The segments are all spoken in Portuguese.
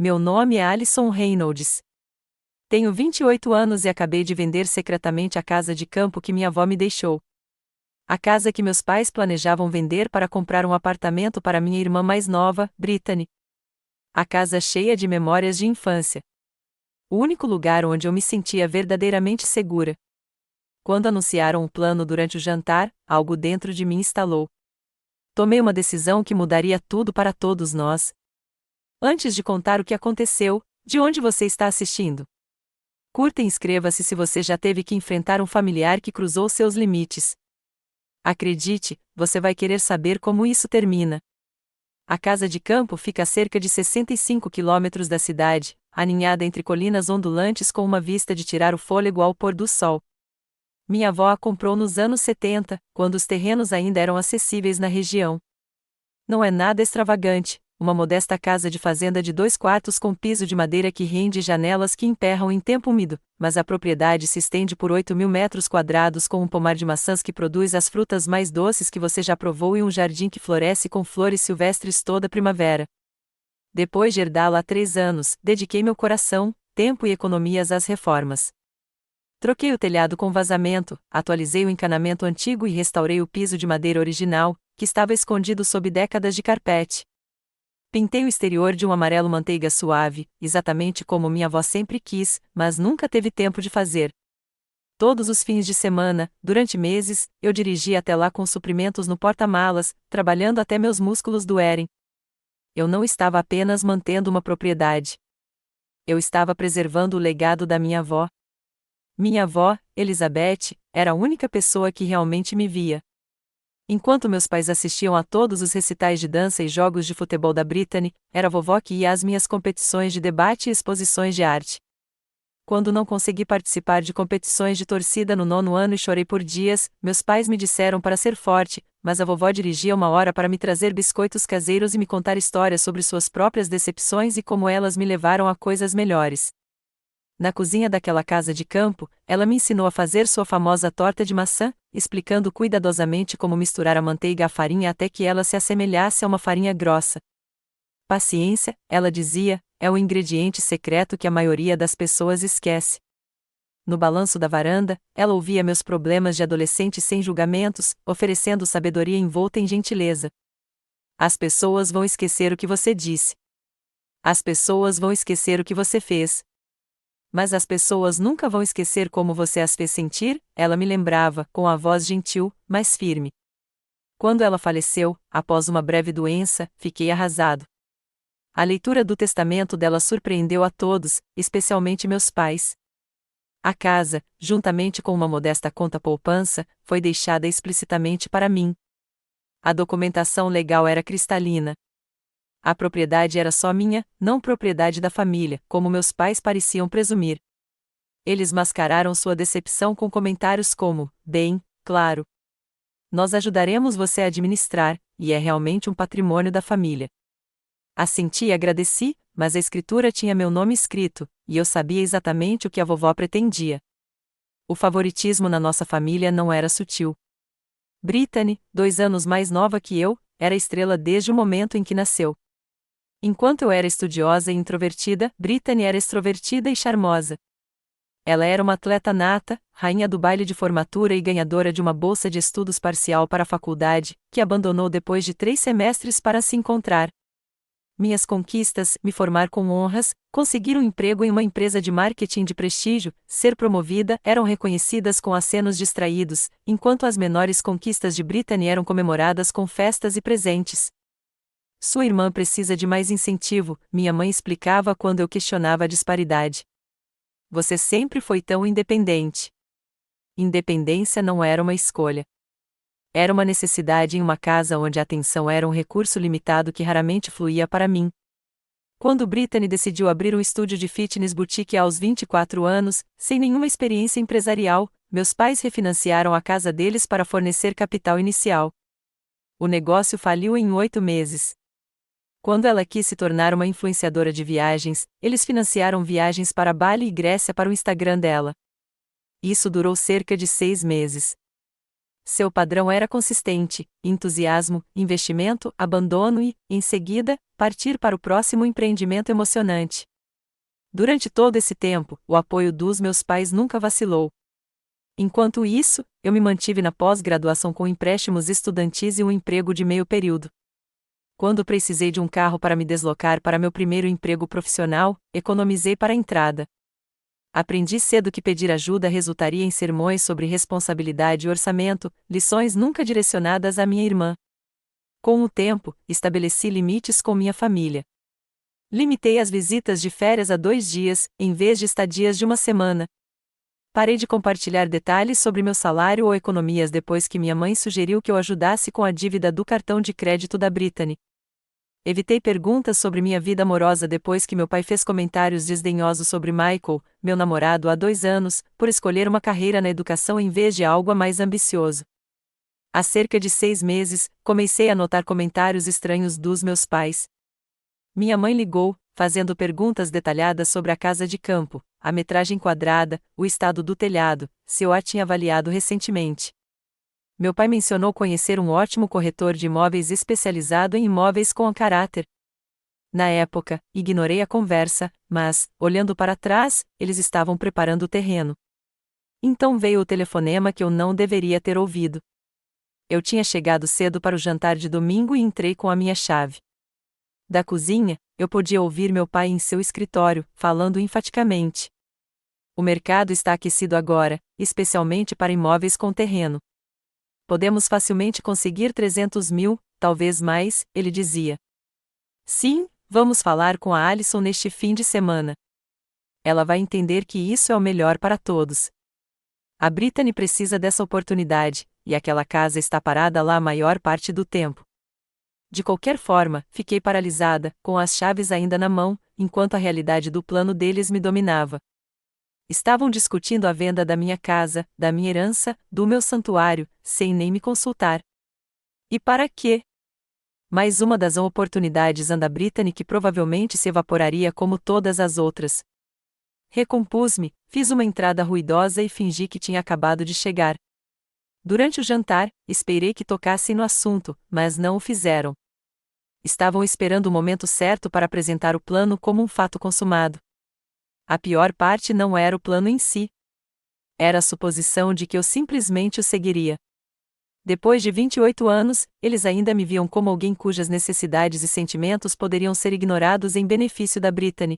meu nome é Alison Reynolds. Tenho 28 anos e acabei de vender secretamente a casa de campo que minha avó me deixou. A casa que meus pais planejavam vender para comprar um apartamento para minha irmã mais nova, Brittany. A casa cheia de memórias de infância. O único lugar onde eu me sentia verdadeiramente segura. Quando anunciaram o plano durante o jantar, algo dentro de mim estalou. Tomei uma decisão que mudaria tudo para todos nós. Antes de contar o que aconteceu, de onde você está assistindo? Curta e inscreva-se se você já teve que enfrentar um familiar que cruzou seus limites. Acredite, você vai querer saber como isso termina. A casa de campo fica a cerca de 65 quilômetros da cidade, aninhada entre colinas ondulantes com uma vista de tirar o fôlego ao pôr do sol. Minha avó a comprou nos anos 70, quando os terrenos ainda eram acessíveis na região. Não é nada extravagante, uma modesta casa de fazenda de 2 quartos com piso de madeira que rende e janelas que emperram em tempo úmido, mas a propriedade se estende por 8.000 metros quadrados com um pomar de maçãs que produz as frutas mais doces que você já provou e um jardim que floresce com flores silvestres toda primavera. Depois de herdá-la há 3 anos, dediquei meu coração, tempo e economias às reformas. Troquei o telhado com vazamento, atualizei o encanamento antigo e restaurei o piso de madeira original, que estava escondido sob décadas de carpete. Pintei o exterior de um amarelo manteiga suave, exatamente como minha avó sempre quis, mas nunca teve tempo de fazer. Todos os fins de semana, durante meses, eu dirigia até lá com suprimentos no porta-malas, trabalhando até meus músculos doerem. Eu não estava apenas mantendo uma propriedade. Eu estava preservando o legado da minha avó. Minha avó, Elizabeth, era a única pessoa que realmente me via. Enquanto meus pais assistiam a todos os recitais de dança e jogos de futebol da Brittany, era a vovó que ia às minhas competições de debate e exposições de arte. Quando não consegui participar de competições de torcida no 9º ano e chorei por dias, meus pais me disseram para ser forte, mas a vovó dirigia 1 hora para me trazer biscoitos caseiros e me contar histórias sobre suas próprias decepções e como elas me levaram a coisas melhores. Na cozinha daquela casa de campo, ela me ensinou a fazer sua famosa torta de maçã, explicando cuidadosamente como misturar a manteiga à farinha até que ela se assemelhasse a uma farinha grossa. Paciência, ela dizia, é o ingrediente secreto que a maioria das pessoas esquece. No balanço da varanda, ela ouvia meus problemas de adolescente sem julgamentos, oferecendo sabedoria envolta em gentileza. As pessoas vão esquecer o que você disse. As pessoas vão esquecer o que você fez. Mas as pessoas nunca vão esquecer como você as fez sentir, ela me lembrava, com a voz gentil, mas firme. Quando ela faleceu, após uma breve doença, fiquei arrasado. A leitura do testamento dela surpreendeu a todos, especialmente meus pais. A casa, juntamente com uma modesta conta poupança, foi deixada explicitamente para mim. A documentação legal era cristalina. A propriedade era só minha, não propriedade da família, como meus pais pareciam presumir. Eles mascararam sua decepção com comentários como: bem, claro. Nós ajudaremos você a administrar, e é realmente um patrimônio da família. Assenti e agradeci, mas a escritura tinha meu nome escrito, e eu sabia exatamente o que a vovó pretendia. O favoritismo na nossa família não era sutil. Brittany, 2 anos mais nova que eu, era estrela desde o momento em que nasceu. Enquanto eu era estudiosa e introvertida, Brittany era extrovertida e charmosa. Ela era uma atleta nata, rainha do baile de formatura e ganhadora de uma bolsa de estudos parcial para a faculdade, que abandonou depois de 3 semestres para se encontrar. Minhas conquistas, me formar com honras, conseguir um emprego em uma empresa de marketing de prestígio, ser promovida, eram reconhecidas com acenos distraídos, enquanto as menores conquistas de Brittany eram comemoradas com festas e presentes. Sua irmã precisa de mais incentivo, minha mãe explicava quando eu questionava a disparidade. Você sempre foi tão independente. Independência não era uma escolha. Era uma necessidade em uma casa onde a atenção era um recurso limitado que raramente fluía para mim. Quando Brittany decidiu abrir um estúdio de fitness boutique aos 24 anos, sem nenhuma experiência empresarial, meus pais refinanciaram a casa deles para fornecer capital inicial. O negócio faliu em 8 meses. Quando ela quis se tornar uma influenciadora de viagens, eles financiaram viagens para Bali e Grécia para o Instagram dela. Isso durou cerca de 6 meses. Seu padrão era consistente: entusiasmo, investimento, abandono e, em seguida, partir para o próximo empreendimento emocionante. Durante todo esse tempo, o apoio dos meus pais nunca vacilou. Enquanto isso, eu me mantive na pós-graduação com empréstimos estudantis e um emprego de meio período. Quando precisei de um carro para me deslocar para meu primeiro emprego profissional, economizei para a entrada. Aprendi cedo que pedir ajuda resultaria em sermões sobre responsabilidade e orçamento, lições nunca direcionadas à minha irmã. Com o tempo, estabeleci limites com minha família. Limitei as visitas de férias a 2 dias, em vez de estadias de uma semana. Parei de compartilhar detalhes sobre meu salário ou economias depois que minha mãe sugeriu que eu ajudasse com a dívida do cartão de crédito da Brittany. Evitei perguntas sobre minha vida amorosa depois que meu pai fez comentários desdenhosos sobre Michael, meu namorado há 2 anos, por escolher uma carreira na educação em vez de algo mais ambicioso. Há cerca de 6 meses, comecei a notar comentários estranhos dos meus pais. Minha mãe ligou, fazendo perguntas detalhadas sobre a casa de campo, a metragem quadrada, o estado do telhado, se eu a tinha avaliado recentemente. Meu pai mencionou conhecer um ótimo corretor de imóveis especializado em imóveis com caráter. Na época, ignorei a conversa, mas, olhando para trás, eles estavam preparando o terreno. Então veio o telefonema que eu não deveria ter ouvido. Eu tinha chegado cedo para o jantar de domingo e entrei com a minha chave. Da cozinha, eu podia ouvir meu pai em seu escritório, falando enfaticamente. O mercado está aquecido agora, especialmente para imóveis com terreno. Podemos facilmente conseguir 300 mil, talvez mais, ele dizia. Sim, vamos falar com a Alison neste fim de semana. Ela vai entender que isso é o melhor para todos. A Brittany precisa dessa oportunidade, e aquela casa está parada lá a maior parte do tempo. De qualquer forma, fiquei paralisada, com as chaves ainda na mão, enquanto a realidade do plano deles me dominava. Estavam discutindo a venda da minha casa, da minha herança, do meu santuário, sem nem me consultar. E para quê? Mais uma das oportunidades da Brittany que provavelmente se evaporaria como todas as outras. Recompus-me, fiz uma entrada ruidosa e fingi que tinha acabado de chegar. Durante o jantar, esperei que tocassem no assunto, mas não o fizeram. Estavam esperando o momento certo para apresentar o plano como um fato consumado. A pior parte não era o plano em si. Era a suposição de que eu simplesmente o seguiria. Depois de 28 anos, eles ainda me viam como alguém cujas necessidades e sentimentos poderiam ser ignorados em benefício da Brittany.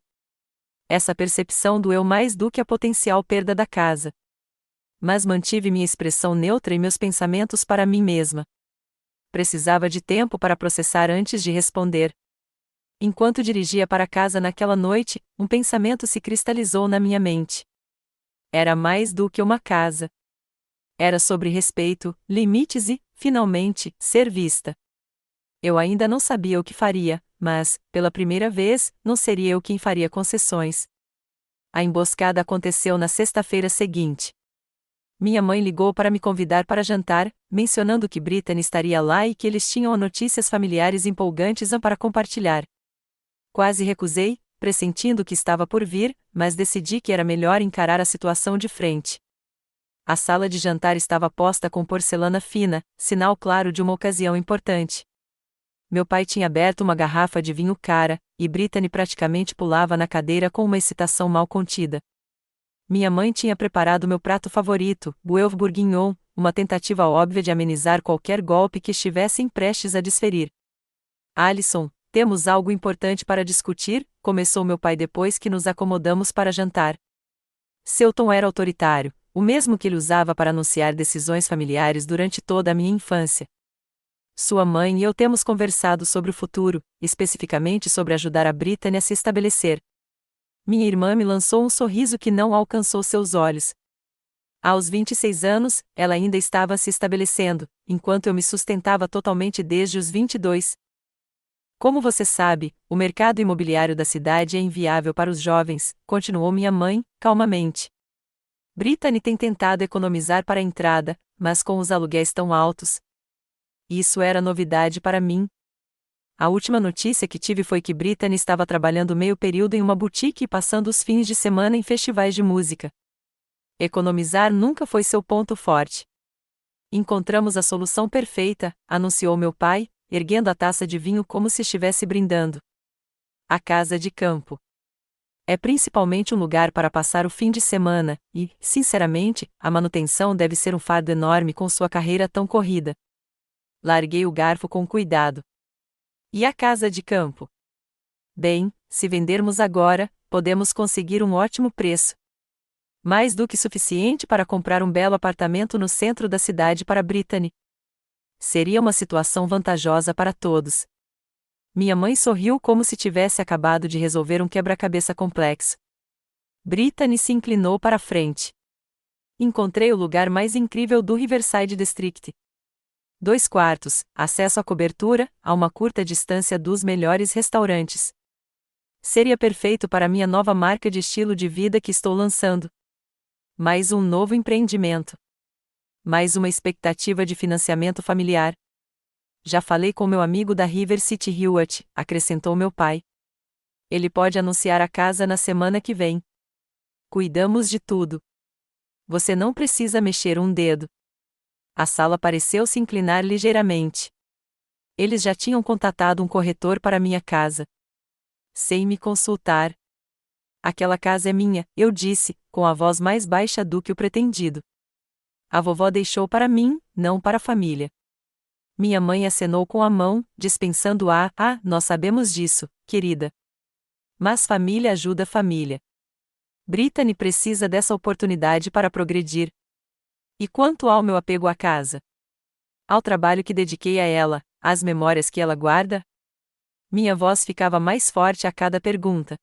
Essa percepção doeu mais do que a potencial perda da casa. Mas mantive minha expressão neutra e meus pensamentos para mim mesma. Precisava de tempo para processar antes de responder. Enquanto dirigia para casa naquela noite, um pensamento se cristalizou na minha mente. Era mais do que uma casa. Era sobre respeito, limites e, finalmente, ser vista. Eu ainda não sabia o que faria, mas, pela primeira vez, não seria eu quem faria concessões. A emboscada aconteceu na sexta-feira seguinte. Minha mãe ligou para me convidar para jantar, mencionando que Brittany estaria lá e que eles tinham notícias familiares empolgantes para compartilhar. Quase recusei, pressentindo o que estava por vir, mas decidi que era melhor encarar a situação de frente. A sala de jantar estava posta com porcelana fina, sinal claro de uma ocasião importante. Meu pai tinha aberto uma garrafa de vinho cara, e Brittany praticamente pulava na cadeira com uma excitação mal contida. Minha mãe tinha preparado meu prato favorito, bœuf bourguignon, uma tentativa óbvia de amenizar qualquer golpe que estivessem prestes a desferir. Alison, temos algo importante para discutir, começou meu pai depois que nos acomodamos para jantar. Seu tom era autoritário, o mesmo que ele usava para anunciar decisões familiares durante toda a minha infância. Sua mãe e eu temos conversado sobre o futuro, especificamente sobre ajudar a Brittany a se estabelecer. Minha irmã me lançou um sorriso que não alcançou seus olhos. Aos 26 anos, ela ainda estava se estabelecendo, enquanto eu me sustentava totalmente desde os 22. Como você sabe, o mercado imobiliário da cidade é inviável para os jovens, continuou minha mãe, calmamente. Brittany tem tentado economizar para a entrada, mas com os aluguéis tão altos. Isso era novidade para mim. A última notícia que tive foi que Brittany estava trabalhando meio período em uma boutique e passando os fins de semana em festivais de música. Economizar nunca foi seu ponto forte. Encontramos a solução perfeita, anunciou meu pai, erguendo a taça de vinho como se estivesse brindando. A casa de campo. É principalmente um lugar para passar o fim de semana, e, sinceramente, a manutenção deve ser um fardo enorme com sua carreira tão corrida. Larguei o garfo com cuidado. E a casa de campo? Bem, se vendermos agora, podemos conseguir um ótimo preço. Mais do que suficiente para comprar um belo apartamento no centro da cidade para Brittany. Seria uma situação vantajosa para todos. Minha mãe sorriu como se tivesse acabado de resolver um quebra-cabeça complexo. Brittany se inclinou para a frente. Encontrei o lugar mais incrível do Riverside District. 2 quartos, acesso à cobertura, a uma curta distância dos melhores restaurantes. Seria perfeito para minha nova marca de estilo de vida que estou lançando. Mais um novo empreendimento. Mais uma expectativa de financiamento familiar. Já falei com meu amigo da River City Realty, acrescentou meu pai. Ele pode anunciar a casa na semana que vem. Cuidamos de tudo. Você não precisa mexer um dedo. A sala pareceu se inclinar ligeiramente. Eles já tinham contatado um corretor para minha casa. Sem me consultar. Aquela casa é minha, eu disse, com a voz mais baixa do que o pretendido. A vovó deixou para mim, não para a família. Minha mãe acenou com a mão, dispensando nós sabemos disso, querida. Mas família ajuda família. Brittany precisa dessa oportunidade para progredir. E quanto ao meu apego à casa? Ao trabalho que dediquei a ela, às memórias que ela guarda? Minha voz ficava mais forte a cada pergunta.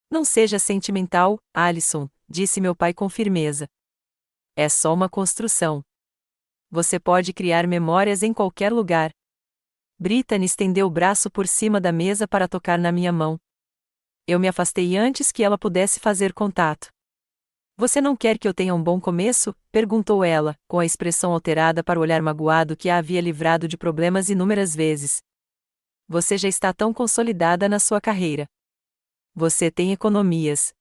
Não seja sentimental, Alison, disse meu pai com firmeza. É só uma construção. Você pode criar memórias em qualquer lugar. Brittany estendeu o braço por cima da mesa para tocar na minha mão. Eu me afastei antes que ela pudesse fazer contato. Você não quer que eu tenha um bom começo? Perguntou ela, com a expressão alterada para o olhar magoado que a havia livrado de problemas inúmeras vezes. Você já está tão consolidada na sua carreira. Você tem economias.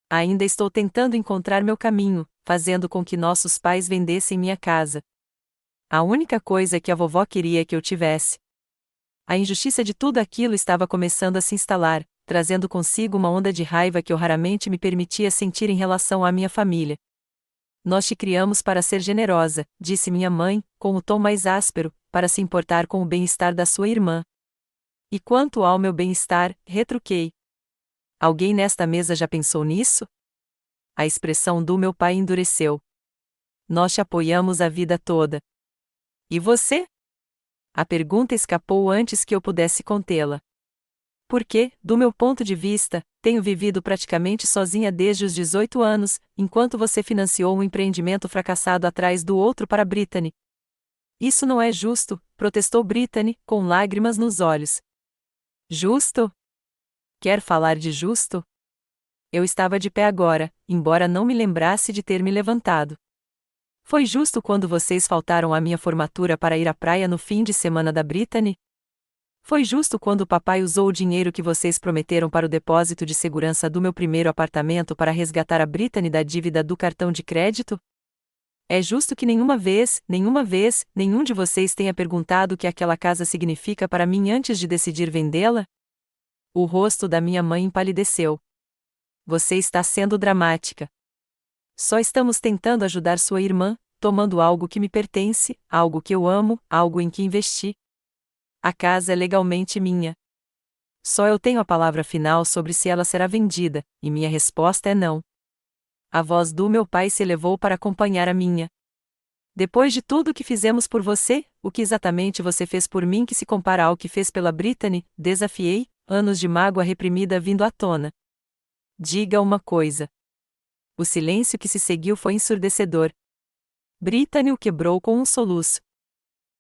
Ainda estou tentando encontrar meu caminho, fazendo com que nossos pais vendessem minha casa. A única coisa que a vovó queria que eu tivesse. A injustiça de tudo aquilo estava começando a se instalar, trazendo consigo uma onda de raiva que eu raramente me permitia sentir em relação à minha família. Nós te criamos para ser generosa, disse minha mãe, com o tom mais áspero, para se importar com o bem-estar da sua irmã. E quanto ao meu bem-estar, retruquei. Alguém nesta mesa já pensou nisso? A expressão do meu pai endureceu. Nós te apoiamos a vida toda. E você? A pergunta escapou antes que eu pudesse contê-la. Porque, do meu ponto de vista, tenho vivido praticamente sozinha desde os 18 anos, enquanto você financiou um empreendimento fracassado atrás do outro para Brittany. Isso não é justo, protestou Brittany, com lágrimas nos olhos. Justo? Quer falar de justo? Eu estava de pé agora, embora não me lembrasse de ter me levantado. Foi justo quando vocês faltaram à minha formatura para ir à praia no fim de semana da Brittany? Foi justo quando o papai usou o dinheiro que vocês prometeram para o depósito de segurança do meu primeiro apartamento para resgatar a Brittany da dívida do cartão de crédito? É justo que nenhuma vez, nenhum de vocês tenha perguntado o que aquela casa significa para mim antes de decidir vendê-la? O rosto da minha mãe empalideceu. Você está sendo dramática. Só estamos tentando ajudar sua irmã, tomando algo que me pertence, algo que eu amo, algo em que investi. A casa é legalmente minha. Só eu tenho a palavra final sobre se ela será vendida, e minha resposta é não. A voz do meu pai se elevou para acompanhar a minha. Depois de tudo o que fizemos por você, o que exatamente você fez por mim que se compara ao que fez pela Brittany? Desafiei, anos de mágoa reprimida vindo à tona. Diga uma coisa. O silêncio que se seguiu foi ensurdecedor. Brittany o quebrou com um soluço.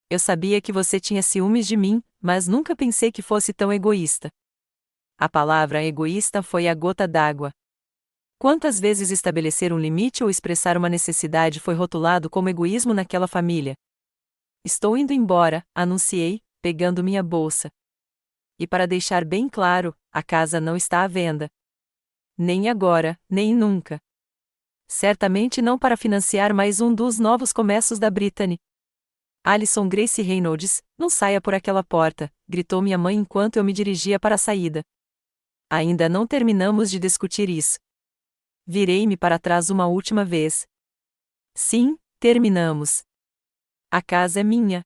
Eu sabia que você tinha ciúmes de mim, mas nunca pensei que fosse tão egoísta. A palavra egoísta foi a gota d'água. Quantas vezes estabelecer um limite ou expressar uma necessidade foi rotulado como egoísmo naquela família? Estou indo embora, anunciei, pegando minha bolsa. E para deixar bem claro, a casa não está à venda. Nem agora, nem nunca. Certamente não para financiar mais um dos novos começos da Brittany. Alison Grace Reynolds, não saia por aquela porta, gritou minha mãe enquanto eu me dirigia para a saída. Ainda não terminamos de discutir isso. Virei-me para trás uma última vez. Sim, terminamos. A casa é minha.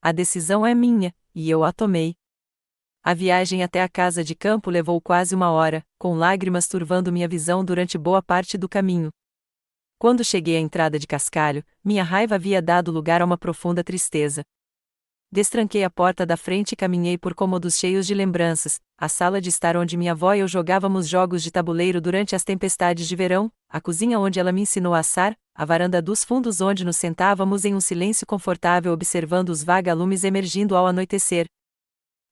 A decisão é minha, e eu a tomei. A viagem até a casa de campo levou quase 1 hora, com lágrimas turvando minha visão durante boa parte do caminho. Quando cheguei à entrada de Cascalho, minha raiva havia dado lugar a uma profunda tristeza. Destranquei a porta da frente e caminhei por cômodos cheios de lembranças, a sala de estar onde minha avó e eu jogávamos jogos de tabuleiro durante as tempestades de verão, a cozinha onde ela me ensinou a assar, a varanda dos fundos onde nos sentávamos em um silêncio confortável observando os vagalumes emergindo ao anoitecer.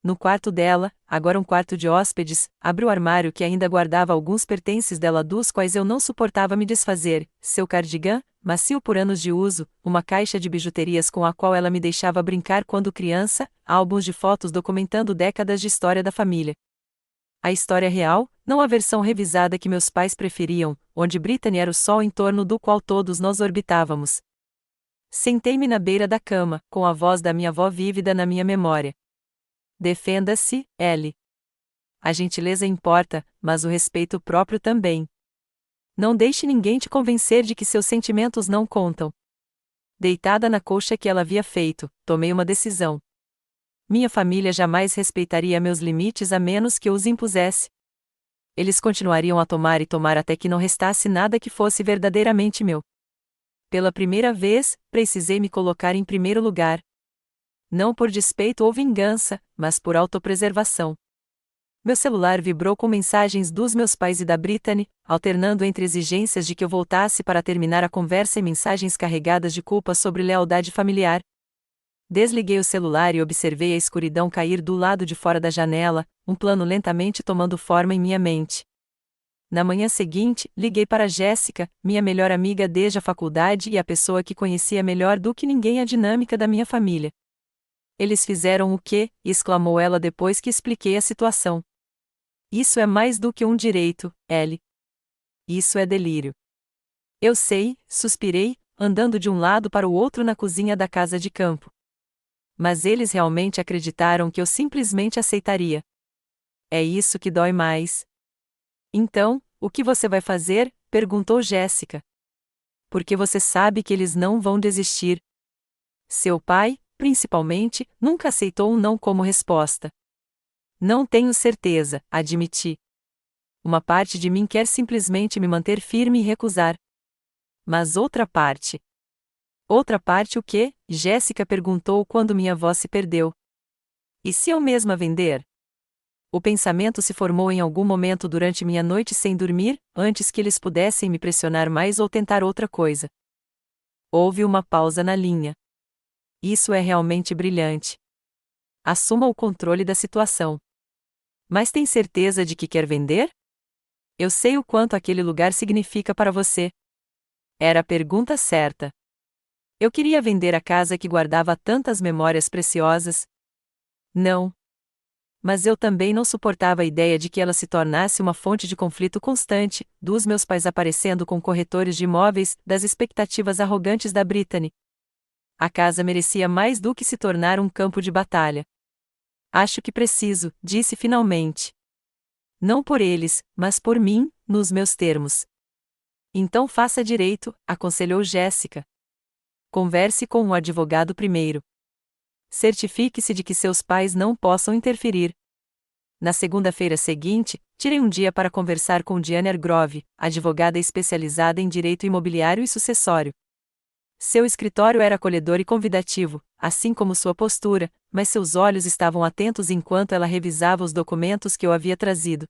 No quarto dela, agora um quarto de hóspedes, abri o armário que ainda guardava alguns pertences dela dos quais eu não suportava me desfazer, seu cardigã, macio por anos de uso, uma caixa de bijuterias com a qual ela me deixava brincar quando criança, álbuns de fotos documentando décadas de história da família. A história real, não a versão revisada que meus pais preferiam, onde Brittany era o sol em torno do qual todos nós orbitávamos. Sentei-me na beira da cama, com a voz da minha avó vívida na minha memória. Defenda-se, Ellie. A gentileza importa, mas o respeito próprio também. Não deixe ninguém te convencer de que seus sentimentos não contam. Deitada na colcha que ela havia feito, tomei uma decisão. Minha família jamais respeitaria meus limites a menos que eu os impusesse. Eles continuariam a tomar e tomar até que não restasse nada que fosse verdadeiramente meu. Pela primeira vez, precisei me colocar em primeiro lugar. Não por despeito ou vingança, mas por autopreservação. Meu celular vibrou com mensagens dos meus pais e da Brittany, alternando entre exigências de que eu voltasse para terminar a conversa e mensagens carregadas de culpa sobre lealdade familiar. Desliguei o celular e observei a escuridão cair do lado de fora da janela, um plano lentamente tomando forma em minha mente. Na manhã seguinte, liguei para Jéssica, minha melhor amiga desde a faculdade e a pessoa que conhecia melhor do que ninguém a dinâmica da minha família. Eles fizeram o quê? Exclamou ela depois que expliquei a situação. Isso é mais do que um direito, Ellie. Isso é delírio. Eu sei, suspirei, andando de um lado para o outro na cozinha da casa de campo. Mas eles realmente acreditaram que eu simplesmente aceitaria. É isso que dói mais. Então, o que você vai fazer? Perguntou Jéssica. Porque você sabe que eles não vão desistir. Seu pai, principalmente, nunca aceitou um não como resposta. Não tenho certeza, admiti. Uma parte de mim quer simplesmente me manter firme e recusar. Mas outra parte. Outra parte o quê? Jéssica perguntou quando minha voz se perdeu. E se eu mesma vender? O pensamento se formou em algum momento durante minha noite sem dormir, antes que eles pudessem me pressionar mais ou tentar outra coisa. Houve uma pausa na linha. Isso é realmente brilhante. Assuma o controle da situação. Mas tem certeza de que quer vender? Eu sei o quanto aquele lugar significa para você. Era a pergunta certa. Eu queria vender a casa que guardava tantas memórias preciosas. Não. Mas eu também não suportava a ideia de que ela se tornasse uma fonte de conflito constante, dos meus pais aparecendo com corretores de imóveis, das expectativas arrogantes da Brittany. A casa merecia mais do que se tornar um campo de batalha. Acho que preciso, disse finalmente. Não por eles, mas por mim, nos meus termos. Então faça direito, aconselhou Jéssica. Converse com um advogado primeiro. Certifique-se de que seus pais não possam interferir. Na segunda-feira seguinte, tirei um dia para conversar com Diana Grove, advogada especializada em direito imobiliário e sucessório. Seu escritório era acolhedor e convidativo, assim como sua postura, mas seus olhos estavam atentos enquanto ela revisava os documentos que eu havia trazido.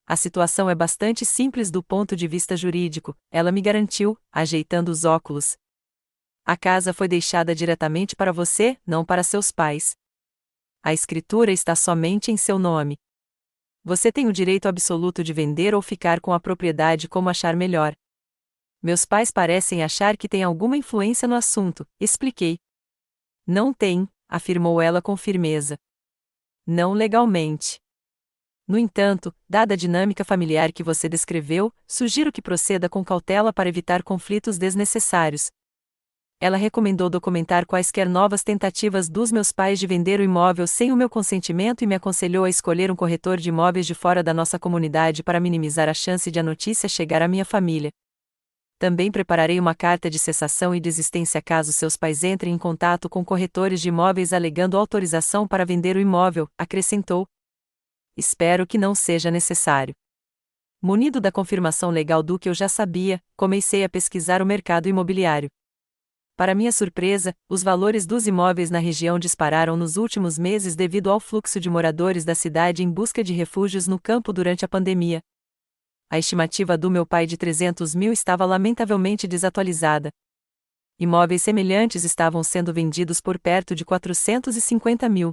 A situação é bastante simples do ponto de vista jurídico, ela me garantiu, ajeitando os óculos. A casa foi deixada diretamente para você, não para seus pais. A escritura está somente em seu nome. Você tem o direito absoluto de vender ou ficar com a propriedade como achar melhor. Meus pais parecem achar que têm alguma influência no assunto, expliquei. Não tem, afirmou ela com firmeza. Não legalmente. No entanto, dada a dinâmica familiar que você descreveu, sugiro que proceda com cautela para evitar conflitos desnecessários. Ela recomendou documentar quaisquer novas tentativas dos meus pais de vender o imóvel sem o meu consentimento e me aconselhou a escolher um corretor de imóveis de fora da nossa comunidade para minimizar a chance de a notícia chegar à minha família. Também prepararei uma carta de cessação e desistência caso seus pais entrem em contato com corretores de imóveis alegando autorização para vender o imóvel, acrescentou. Espero que não seja necessário. Munido da confirmação legal do que eu já sabia, comecei a pesquisar o mercado imobiliário. Para minha surpresa, os valores dos imóveis na região dispararam nos últimos meses devido ao fluxo de moradores da cidade em busca de refúgios no campo durante a pandemia. A estimativa do meu pai de 300 mil estava lamentavelmente desatualizada. Imóveis semelhantes estavam sendo vendidos por perto de 450 mil.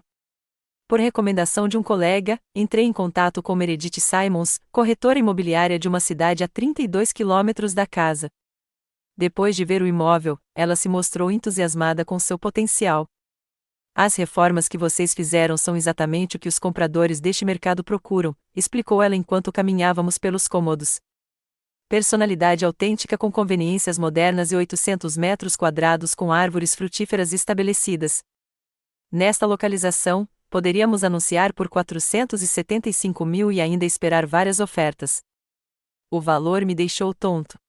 Por recomendação de um colega, entrei em contato com Meredith Simons, corretora imobiliária de uma cidade a 32 quilômetros da casa. Depois de ver o imóvel, ela se mostrou entusiasmada com seu potencial. As reformas que vocês fizeram são exatamente o que os compradores deste mercado procuram, explicou ela enquanto caminhávamos pelos cômodos. Personalidade autêntica com conveniências modernas e 800 metros quadrados com árvores frutíferas estabelecidas. Nesta localização, poderíamos anunciar por 475 mil e ainda esperar várias ofertas. O valor me deixou tonto.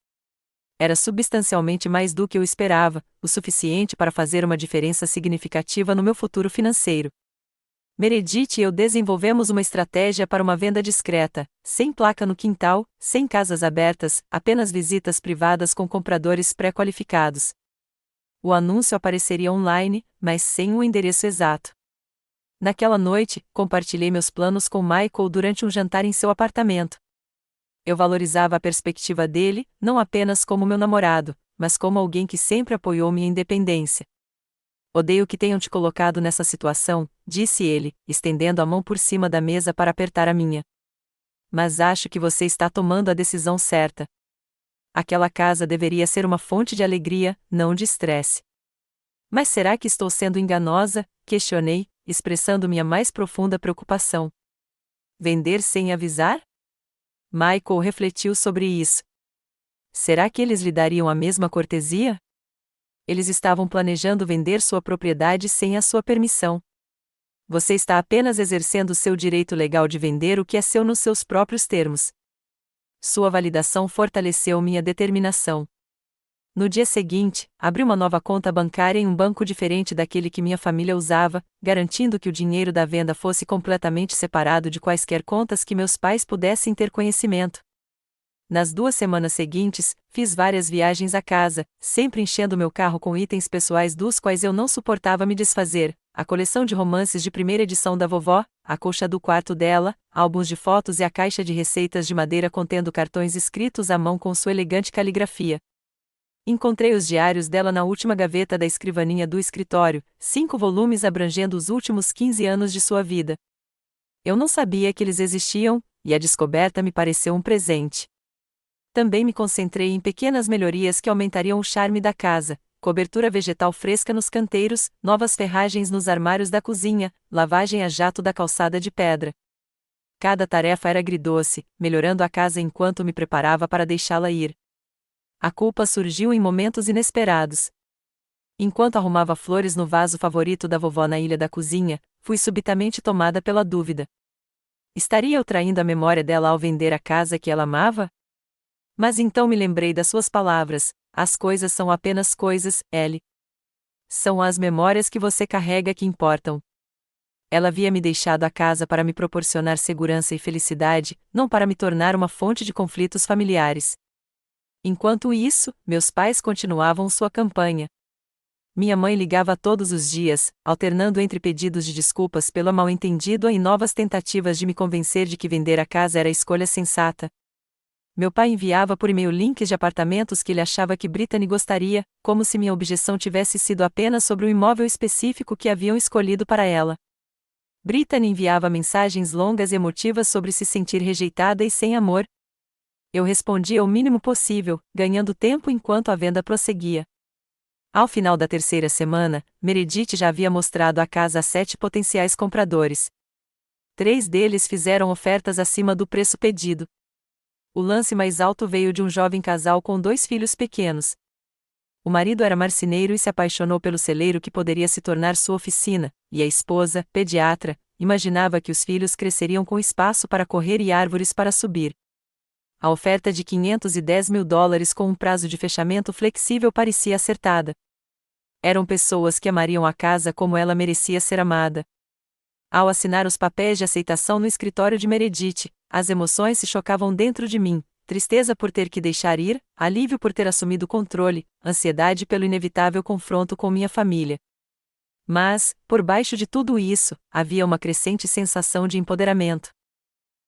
Era substancialmente mais do que eu esperava, o suficiente para fazer uma diferença significativa no meu futuro financeiro. Meredith e eu desenvolvemos uma estratégia para uma venda discreta, sem placa no quintal, sem casas abertas, apenas visitas privadas com compradores pré-qualificados. O anúncio apareceria online, mas sem o endereço exato. Naquela noite, compartilhei meus planos com Michael durante um jantar em seu apartamento. Eu valorizava a perspectiva dele, não apenas como meu namorado, mas como alguém que sempre apoiou minha independência. Odeio que tenham te colocado nessa situação, disse ele, estendendo a mão por cima da mesa para apertar a minha. Mas acho que você está tomando a decisão certa. Aquela casa deveria ser uma fonte de alegria, não de estresse. Mas será que estou sendo enganosa? Questionei, expressando minha mais profunda preocupação. Vender sem avisar? Michael refletiu sobre isso. Será que eles lhe dariam a mesma cortesia? Eles estavam planejando vender sua propriedade sem a sua permissão. Você está apenas exercendo seu direito legal de vender o que é seu nos seus próprios termos. Sua validação fortaleceu minha determinação. No dia seguinte, abri uma nova conta bancária em um banco diferente daquele que minha família usava, garantindo que o dinheiro da venda fosse completamente separado de quaisquer contas que meus pais pudessem ter conhecimento. Nas 2 semanas seguintes, fiz várias viagens à casa, sempre enchendo meu carro com itens pessoais dos quais eu não suportava me desfazer: a coleção de romances de primeira edição da vovó, a colcha do quarto dela, álbuns de fotos e a caixa de receitas de madeira contendo cartões escritos à mão com sua elegante caligrafia. Encontrei os diários dela na última gaveta da escrivaninha do escritório, 5 volumes abrangendo os últimos 15 anos de sua vida. Eu não sabia que eles existiam, e a descoberta me pareceu um presente. Também me concentrei em pequenas melhorias que aumentariam o charme da casa: cobertura vegetal fresca nos canteiros, novas ferragens nos armários da cozinha, lavagem a jato da calçada de pedra. Cada tarefa era agridoce, melhorando a casa enquanto me preparava para deixá-la ir. A culpa surgiu em momentos inesperados. Enquanto arrumava flores no vaso favorito da vovó na ilha da cozinha, fui subitamente tomada pela dúvida. Estaria eu traindo a memória dela ao vender a casa que ela amava? Mas então me lembrei das suas palavras: as coisas são apenas coisas, Ellie. São as memórias que você carrega que importam. Ela havia me deixado a casa para me proporcionar segurança e felicidade, não para me tornar uma fonte de conflitos familiares. Enquanto isso, meus pais continuavam sua campanha. Minha mãe ligava todos os dias, alternando entre pedidos de desculpas pelo mal-entendido e novas tentativas de me convencer de que vender a casa era a escolha sensata. Meu pai enviava por e-mail links de apartamentos que ele achava que Brittany gostaria, como se minha objeção tivesse sido apenas sobre um imóvel específico que haviam escolhido para ela. Brittany enviava mensagens longas e emotivas sobre se sentir rejeitada e sem amor. Eu respondia o mínimo possível, ganhando tempo enquanto a venda prosseguia. Ao final da 3ª semana, Meredith já havia mostrado a casa a 7 potenciais compradores. 3 deles fizeram ofertas acima do preço pedido. O lance mais alto veio de um jovem casal com 2 filhos pequenos. O marido era marceneiro e se apaixonou pelo celeiro que poderia se tornar sua oficina, e a esposa, pediatra, imaginava que os filhos cresceriam com espaço para correr e árvores para subir. A oferta de $510.000 com um prazo de fechamento flexível parecia acertada. Eram pessoas que amariam a casa como ela merecia ser amada. Ao assinar os papéis de aceitação no escritório de Meredith, as emoções se chocavam dentro de mim: tristeza por ter que deixar ir, alívio por ter assumido o controle, ansiedade pelo inevitável confronto com minha família. Mas, por baixo de tudo isso, havia uma crescente sensação de empoderamento.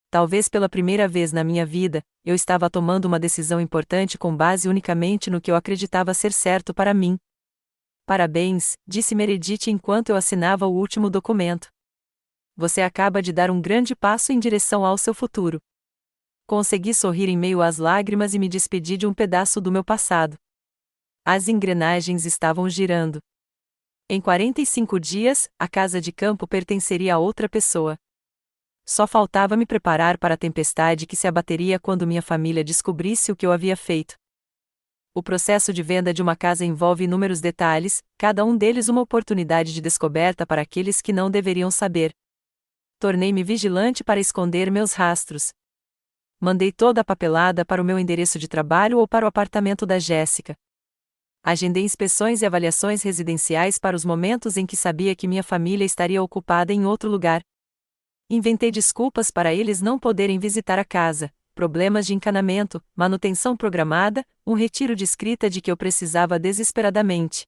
Talvez pela primeira vez na minha vida, eu estava tomando uma decisão importante com base unicamente no que eu acreditava ser certo para mim. Parabéns, disse Meredith enquanto eu assinava o último documento. Você acaba de dar um grande passo em direção ao seu futuro. Consegui sorrir em meio às lágrimas e me despedi de um pedaço do meu passado. As engrenagens estavam girando. Em 45 dias, a casa de campo pertenceria a outra pessoa. Só faltava me preparar para a tempestade que se abateria quando minha família descobrisse o que eu havia feito. O processo de venda de uma casa envolve inúmeros detalhes, cada um deles uma oportunidade de descoberta para aqueles que não deveriam saber. Tornei-me vigilante para esconder meus rastros. Mandei toda a papelada para o meu endereço de trabalho ou para o apartamento da Jéssica. Agendei inspeções e avaliações residenciais para os momentos em que sabia que minha família estaria ocupada em outro lugar. Inventei desculpas para eles não poderem visitar a casa: problemas de encanamento, manutenção programada, um retiro de escrita de que eu precisava desesperadamente.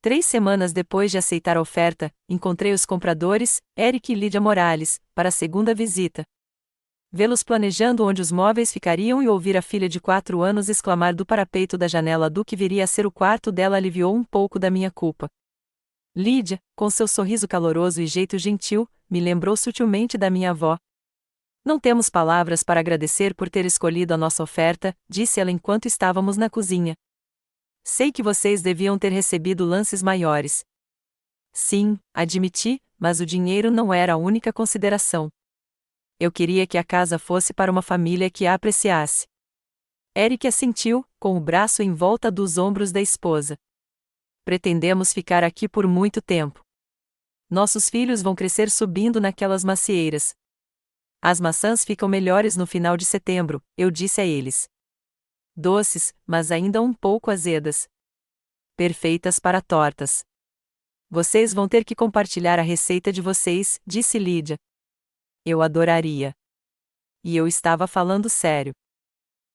3 semanas depois de aceitar a oferta, encontrei os compradores, Eric e Lídia Morales, para a segunda visita. Vê-los planejando onde os móveis ficariam e ouvir a filha de 4 anos exclamar do parapeito da janela do que viria a ser o quarto dela aliviou um pouco da minha culpa. Lídia, com seu sorriso caloroso e jeito gentil, me lembrou sutilmente da minha avó. Não temos palavras para agradecer por ter escolhido a nossa oferta, disse ela enquanto estávamos na cozinha. Sei que vocês deviam ter recebido lances maiores. Sim, admiti, mas o dinheiro não era a única consideração. Eu queria que a casa fosse para uma família que a apreciasse. Eric assentiu, com o braço em volta dos ombros da esposa. Pretendemos ficar aqui por muito tempo. Nossos filhos vão crescer subindo naquelas macieiras. As maçãs ficam melhores no final de setembro, eu disse a eles. Doces, mas ainda um pouco azedas. Perfeitas para tortas. Vocês vão ter que compartilhar a receita de vocês, disse Lídia. Eu adoraria. E eu estava falando sério.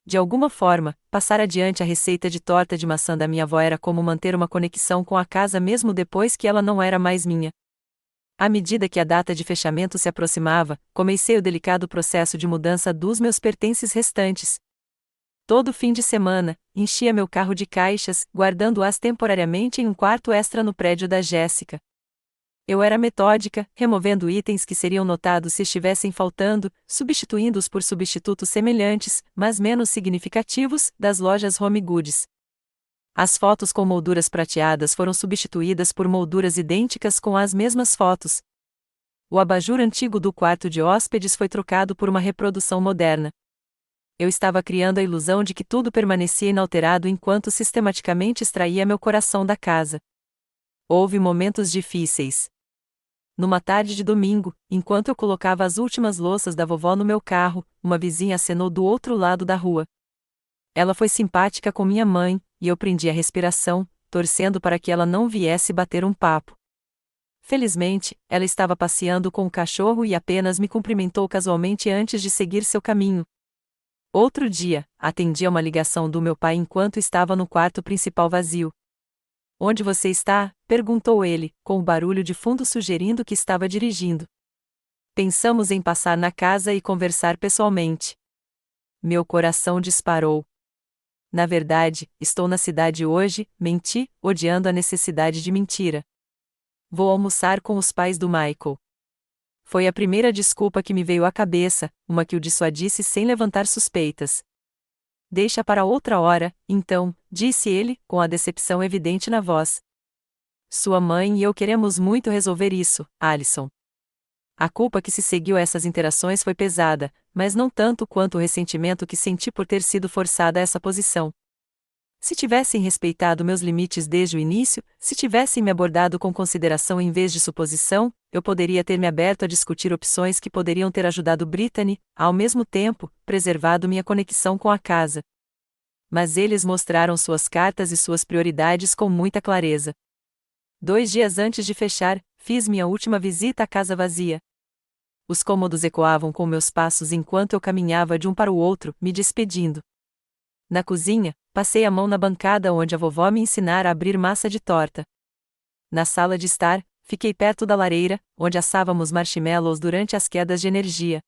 De alguma forma, passar adiante a receita de torta de maçã da minha avó era como manter uma conexão com a casa mesmo depois que ela não era mais minha. À medida que a data de fechamento se aproximava, comecei o delicado processo de mudança dos meus pertences restantes. Todo fim de semana, enchia meu carro de caixas, guardando-as temporariamente em um quarto extra no prédio da Jéssica. Eu era metódica, removendo itens que seriam notados se estivessem faltando, substituindo-os por substitutos semelhantes, mas menos significativos, das lojas Home Goods. As fotos com molduras prateadas foram substituídas por molduras idênticas com as mesmas fotos. O abajur antigo do quarto de hóspedes foi trocado por uma reprodução moderna. Eu estava criando a ilusão de que tudo permanecia inalterado enquanto sistematicamente extraía meu coração da casa. Houve momentos difíceis. Numa tarde de domingo, enquanto eu colocava as últimas louças da vovó no meu carro, uma vizinha acenou do outro lado da rua. Ela foi simpática com minha mãe, e eu prendi a respiração, torcendo para que ela não viesse bater um papo. Felizmente, ela estava passeando com o cachorro e apenas me cumprimentou casualmente antes de seguir seu caminho. Outro dia, atendi a uma ligação do meu pai enquanto estava no quarto principal vazio. Onde você está? Perguntou ele, com o barulho de fundo sugerindo que estava dirigindo. Pensamos em passar na casa e conversar pessoalmente. Meu coração disparou. Na verdade, estou na cidade hoje, menti, odiando a necessidade de mentira. Vou almoçar com os pais do Michael. Foi a primeira desculpa que me veio à cabeça, uma que o dissuadisse sem levantar suspeitas. Deixa para outra hora, então, disse ele, com a decepção evidente na voz. Sua mãe e eu queremos muito resolver isso, Alison. A culpa que se seguiu a essas interações foi pesada, mas não tanto quanto o ressentimento que senti por ter sido forçada a essa posição. Se tivessem respeitado meus limites desde o início, se tivessem me abordado com consideração em vez de suposição, eu poderia ter me aberto a discutir opções que poderiam ter ajudado Brittany, ao mesmo tempo, preservado minha conexão com a casa. Mas eles mostraram suas cartas e suas prioridades com muita clareza. 2 dias antes de fechar, fiz minha última visita à casa vazia. Os cômodos ecoavam com meus passos enquanto eu caminhava de um para o outro, me despedindo. Na cozinha, passei a mão na bancada onde a vovó me ensinara a abrir massa de torta. Na sala de estar, fiquei perto da lareira, onde assávamos marshmallows durante as quedas de energia.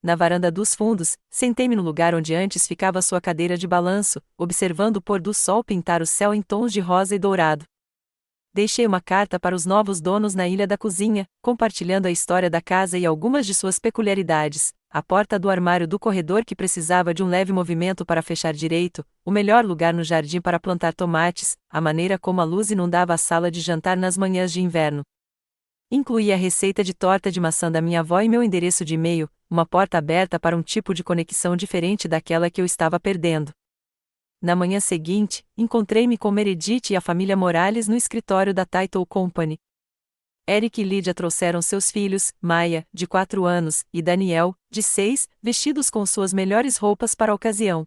Na varanda dos fundos, sentei-me no lugar onde antes ficava sua cadeira de balanço, observando o pôr do sol pintar o céu em tons de rosa e dourado. Deixei uma carta para os novos donos na ilha da cozinha, compartilhando a história da casa e algumas de suas peculiaridades, a porta do armário do corredor que precisava de um leve movimento para fechar direito, o melhor lugar no jardim para plantar tomates, a maneira como a luz inundava a sala de jantar nas manhãs de inverno. Incluí a receita de torta de maçã da minha avó e meu endereço de e-mail, uma porta aberta para um tipo de conexão diferente daquela que eu estava perdendo. Na manhã seguinte, encontrei-me com Meredith e a família Morales no escritório da Title Company. Eric e Lydia trouxeram seus filhos, Maya, de 4 anos, e Daniel, de 6, vestidos com suas melhores roupas para a ocasião.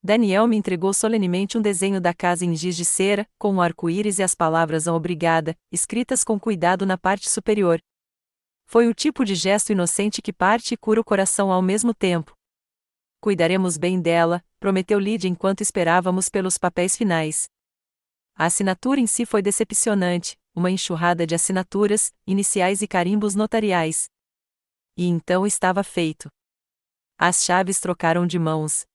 Daniel me entregou solenemente um desenho da casa em giz de cera, com um arco-íris e as palavras "obrigada", escritas com cuidado na parte superior. Foi o tipo de gesto inocente que parte e cura o coração ao mesmo tempo. Cuidaremos bem dela, prometeu Lydia enquanto esperávamos pelos papéis finais. A assinatura em si foi decepcionante, uma enxurrada de assinaturas, iniciais e carimbos notariais. E então estava feito. As chaves trocaram de mãos.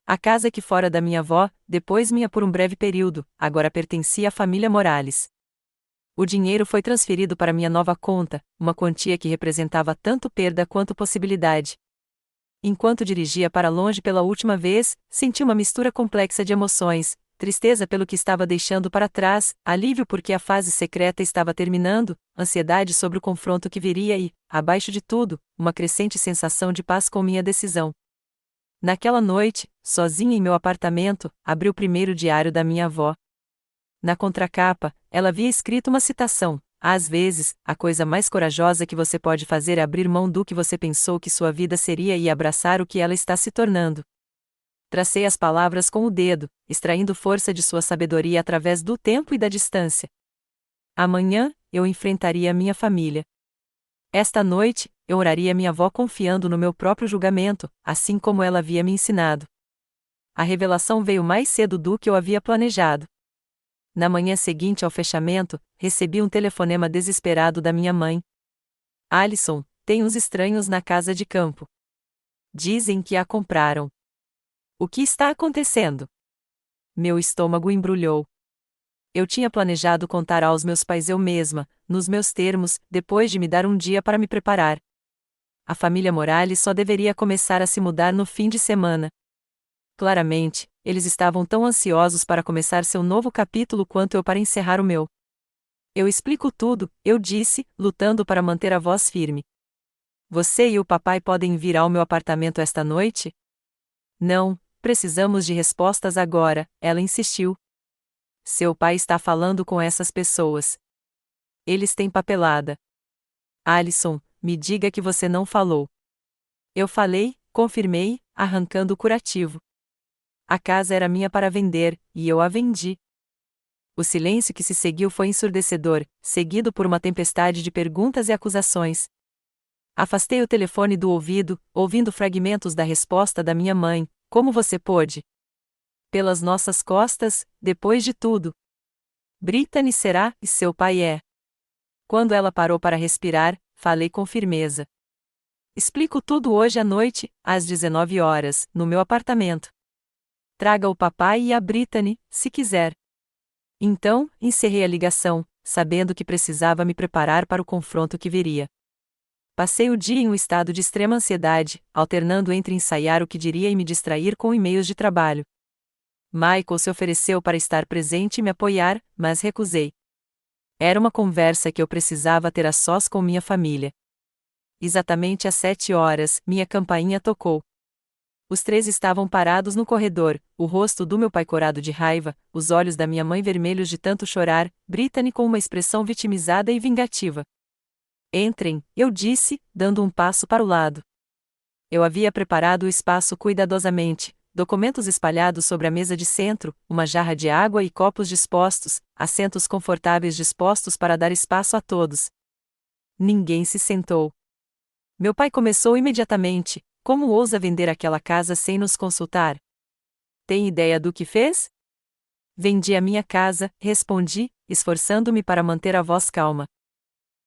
A casa que fora da minha avó, depois minha por um breve período, agora pertencia à família Morales. O dinheiro foi transferido para minha nova conta, uma quantia que representava tanto perda quanto possibilidade. Enquanto dirigia para longe pela última vez, senti uma mistura complexa de emoções, tristeza pelo que estava deixando para trás, alívio porque a fase secreta estava terminando, ansiedade sobre o confronto que viria e, abaixo de tudo, uma crescente sensação de paz com minha decisão. Naquela noite, sozinha em meu apartamento, abri o primeiro diário da minha avó. Na contracapa, ela havia escrito uma citação: "Às vezes, a coisa mais corajosa que você pode fazer é abrir mão do que você pensou que sua vida seria e abraçar o que ela está se tornando." Tracei as palavras com o dedo, extraindo força de sua sabedoria através do tempo e da distância. Amanhã, eu enfrentaria minha família. Esta noite, eu oraria minha avó confiando no meu próprio julgamento, assim como ela havia me ensinado. A revelação veio mais cedo do que eu havia planejado. Na manhã seguinte ao fechamento, recebi um telefonema desesperado da minha mãe. "Alison, tem uns estranhos na casa de campo. Dizem que a compraram." "O que está acontecendo?" Meu estômago embrulhou. Eu tinha planejado contar aos meus pais eu mesma, nos meus termos, depois de me dar um dia para me preparar. A família Morales só deveria começar a se mudar no fim de semana. Claramente, eles estavam tão ansiosos para começar seu novo capítulo quanto eu para encerrar o meu. "Eu explico tudo", eu disse, lutando para manter a voz firme. "Você e o papai podem vir ao meu apartamento esta noite?" "Não, precisamos de respostas agora", ela insistiu. "Seu pai está falando com essas pessoas. Eles têm papelada." "Alison, me diga que você não falou." "Eu falei", confirmei, arrancando o curativo. A casa era minha para vender, e eu a vendi. O silêncio que se seguiu foi ensurdecedor, seguido por uma tempestade de perguntas e acusações. Afastei o telefone do ouvido, ouvindo fragmentos da resposta da minha mãe: "Como você pôde?" "Pelas nossas costas, depois de tudo." "Brittany será, e seu pai é." Quando ela parou para respirar, falei com firmeza. "Explico tudo hoje à noite, às 19 horas, no meu apartamento. Traga o papai e a Brittany, se quiser." Então, encerrei a ligação, sabendo que precisava me preparar para o confronto que viria. Passei o dia em um estado de extrema ansiedade, alternando entre ensaiar o que diria e me distrair com e-mails de trabalho. Michael se ofereceu para estar presente e me apoiar, mas recusei. Era uma conversa que eu precisava ter a sós com minha família. Exatamente às 7 horas, minha campainha tocou. Os três estavam parados no corredor, o rosto do meu pai corado de raiva, os olhos da minha mãe vermelhos de tanto chorar, Brittany com uma expressão vitimizada e vingativa. Entrem, eu disse, dando um passo para o lado. Eu havia preparado o espaço cuidadosamente, documentos espalhados sobre a mesa de centro, uma jarra de água e copos dispostos, assentos confortáveis dispostos para dar espaço a todos. Ninguém se sentou. Meu pai começou imediatamente: como ousa vender aquela casa sem nos consultar? Tem ideia do que fez? Vendi a minha casa, respondi, esforçando-me para manter a voz calma.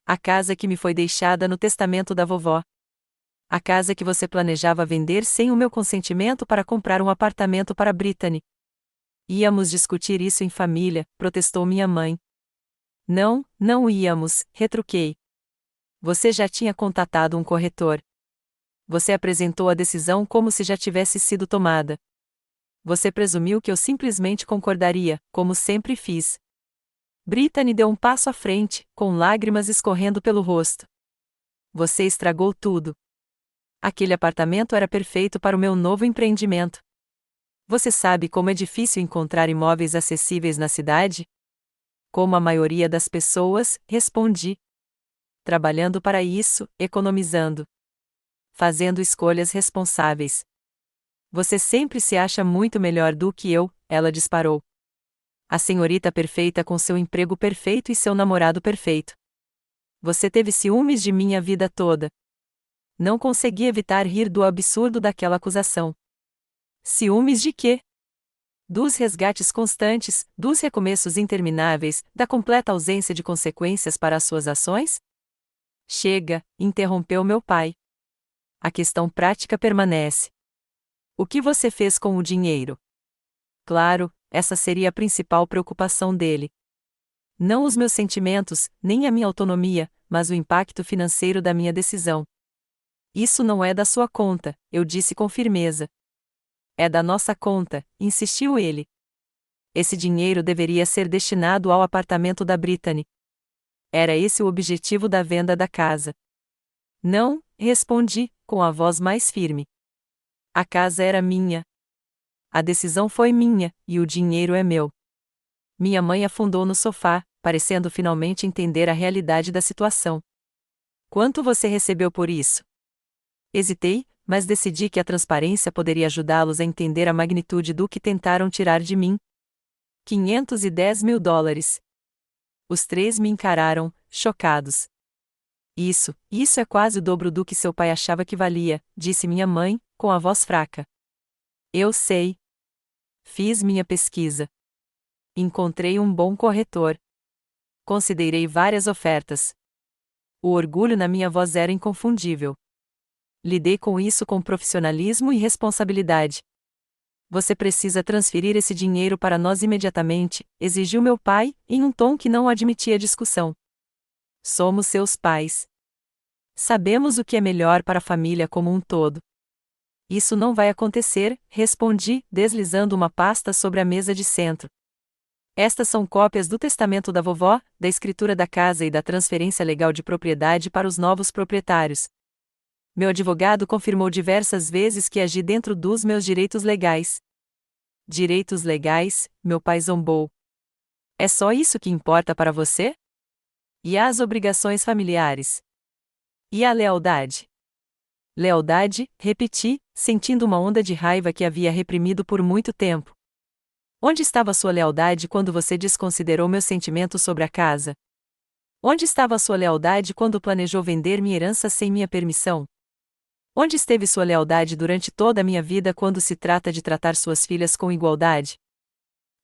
A casa que me foi deixada no testamento da vovó. A casa que você planejava vender sem o meu consentimento para comprar um apartamento para Brittany. Íamos discutir isso em família, protestou minha mãe. Não, não íamos, retruquei. Você já tinha contatado um corretor. Você apresentou a decisão como se já tivesse sido tomada. Você presumiu que eu simplesmente concordaria, como sempre fiz. Brittany deu um passo à frente, com lágrimas escorrendo pelo rosto. Você estragou tudo. Aquele apartamento era perfeito para o meu novo empreendimento. Você sabe como é difícil encontrar imóveis acessíveis na cidade? Como a maioria das pessoas, respondi. Trabalhando para isso, economizando. Fazendo escolhas responsáveis. Você sempre se acha muito melhor do que eu, ela disparou. A senhorita perfeita com seu emprego perfeito e seu namorado perfeito. Você teve ciúmes de mim a vida toda. Não consegui evitar rir do absurdo daquela acusação. Ciúmes de quê? Dos resgates constantes, dos recomeços intermináveis, da completa ausência de consequências para as suas ações? Chega, interrompeu meu pai. A questão prática permanece. O que você fez com o dinheiro? Claro, essa seria a principal preocupação dele. Não os meus sentimentos, nem a minha autonomia, mas o impacto financeiro da minha decisão. Isso não é da sua conta, eu disse com firmeza. É da nossa conta, insistiu ele. Esse dinheiro deveria ser destinado ao apartamento da Brittany. Era esse o objetivo da venda da casa. Não, respondi, com a voz mais firme. A casa era minha. A decisão foi minha, e o dinheiro é meu. Minha mãe afundou no sofá, parecendo finalmente entender a realidade da situação. Quanto você recebeu por isso? Hesitei, mas decidi que a transparência poderia ajudá-los a entender a magnitude do que tentaram tirar de mim. $510 mil. Os três me encararam, chocados. Isso é quase o dobro do que seu pai achava que valia, disse minha mãe, com a voz fraca. Eu sei. Fiz minha pesquisa. Encontrei um bom corretor. Considerei várias ofertas. O orgulho na minha voz era inconfundível. Lidei com isso com profissionalismo e responsabilidade. Você precisa transferir esse dinheiro para nós imediatamente, exigiu meu pai, em um tom que não admitia discussão. Somos seus pais. Sabemos o que é melhor para a família como um todo. Isso não vai acontecer, respondi, deslizando uma pasta sobre a mesa de centro. Estas são cópias do testamento da vovó, da escritura da casa e da transferência legal de propriedade para os novos proprietários. Meu advogado confirmou diversas vezes que agi dentro dos meus direitos legais. Direitos legais, meu pai zombou. É só isso que importa para você? E as obrigações familiares? E a lealdade? Lealdade, repeti, sentindo uma onda de raiva que havia reprimido por muito tempo. Onde estava sua lealdade quando você desconsiderou meus sentimentos sobre a casa? Onde estava sua lealdade quando planejou vender minha herança sem minha permissão? Onde esteve sua lealdade durante toda a minha vida quando se trata de tratar suas filhas com igualdade?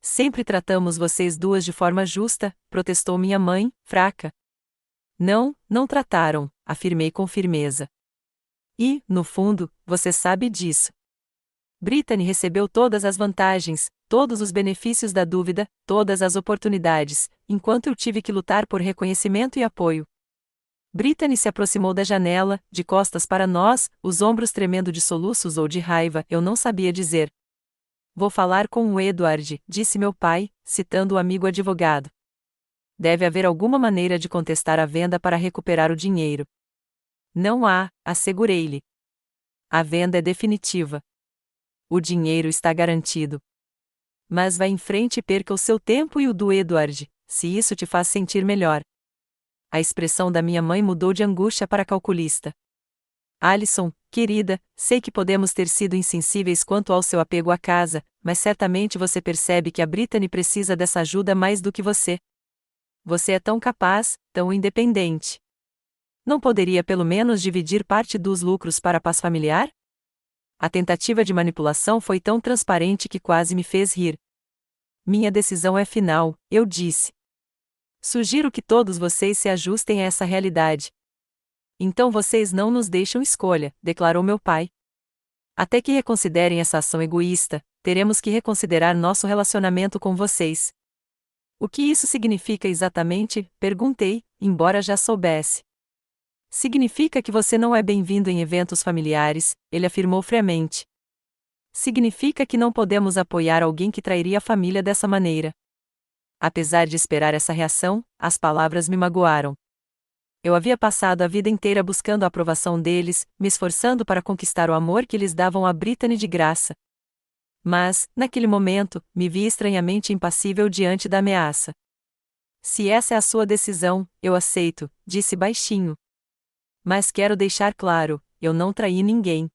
Sempre tratamos vocês duas de forma justa, protestou minha mãe, fraca. Não, não trataram, afirmei com firmeza. E, no fundo, você sabe disso. Brittany recebeu todas as vantagens, todos os benefícios da dúvida, todas as oportunidades, enquanto eu tive que lutar por reconhecimento e apoio. Brittany se aproximou da janela, de costas para nós, os ombros tremendo de soluços ou de raiva, eu não sabia dizer. Vou falar com o Edward, disse meu pai, citando o amigo advogado. Deve haver alguma maneira de contestar a venda para recuperar o dinheiro. Não há, assegurei-lhe. A venda é definitiva. O dinheiro está garantido. Mas vá em frente e perca o seu tempo e o do Edward, se isso te faz sentir melhor. A expressão da minha mãe mudou de angústia para calculista. Alison, querida, sei que podemos ter sido insensíveis quanto ao seu apego à casa, mas certamente você percebe que a Brittany precisa dessa ajuda mais do que você. Você é tão capaz, tão independente. Não poderia pelo menos dividir parte dos lucros para a paz familiar? A tentativa de manipulação foi tão transparente que quase me fez rir. Minha decisão é final, eu disse. Sugiro que todos vocês se ajustem a essa realidade. Então vocês não nos deixam escolha, declarou meu pai. Até que reconsiderem essa ação egoísta, teremos que reconsiderar nosso relacionamento com vocês. O que isso significa exatamente? Perguntei, embora já soubesse. Significa que você não é bem-vindo em eventos familiares, ele afirmou friamente. Significa que não podemos apoiar alguém que trairia a família dessa maneira. Apesar de esperar essa reação, as palavras me magoaram. Eu havia passado a vida inteira buscando a aprovação deles, me esforçando para conquistar o amor que eles davam a Brittany de graça. Mas, naquele momento, me vi estranhamente impassível diante da ameaça. Se essa é a sua decisão, eu aceito, disse baixinho. Mas quero deixar claro, eu não traí ninguém.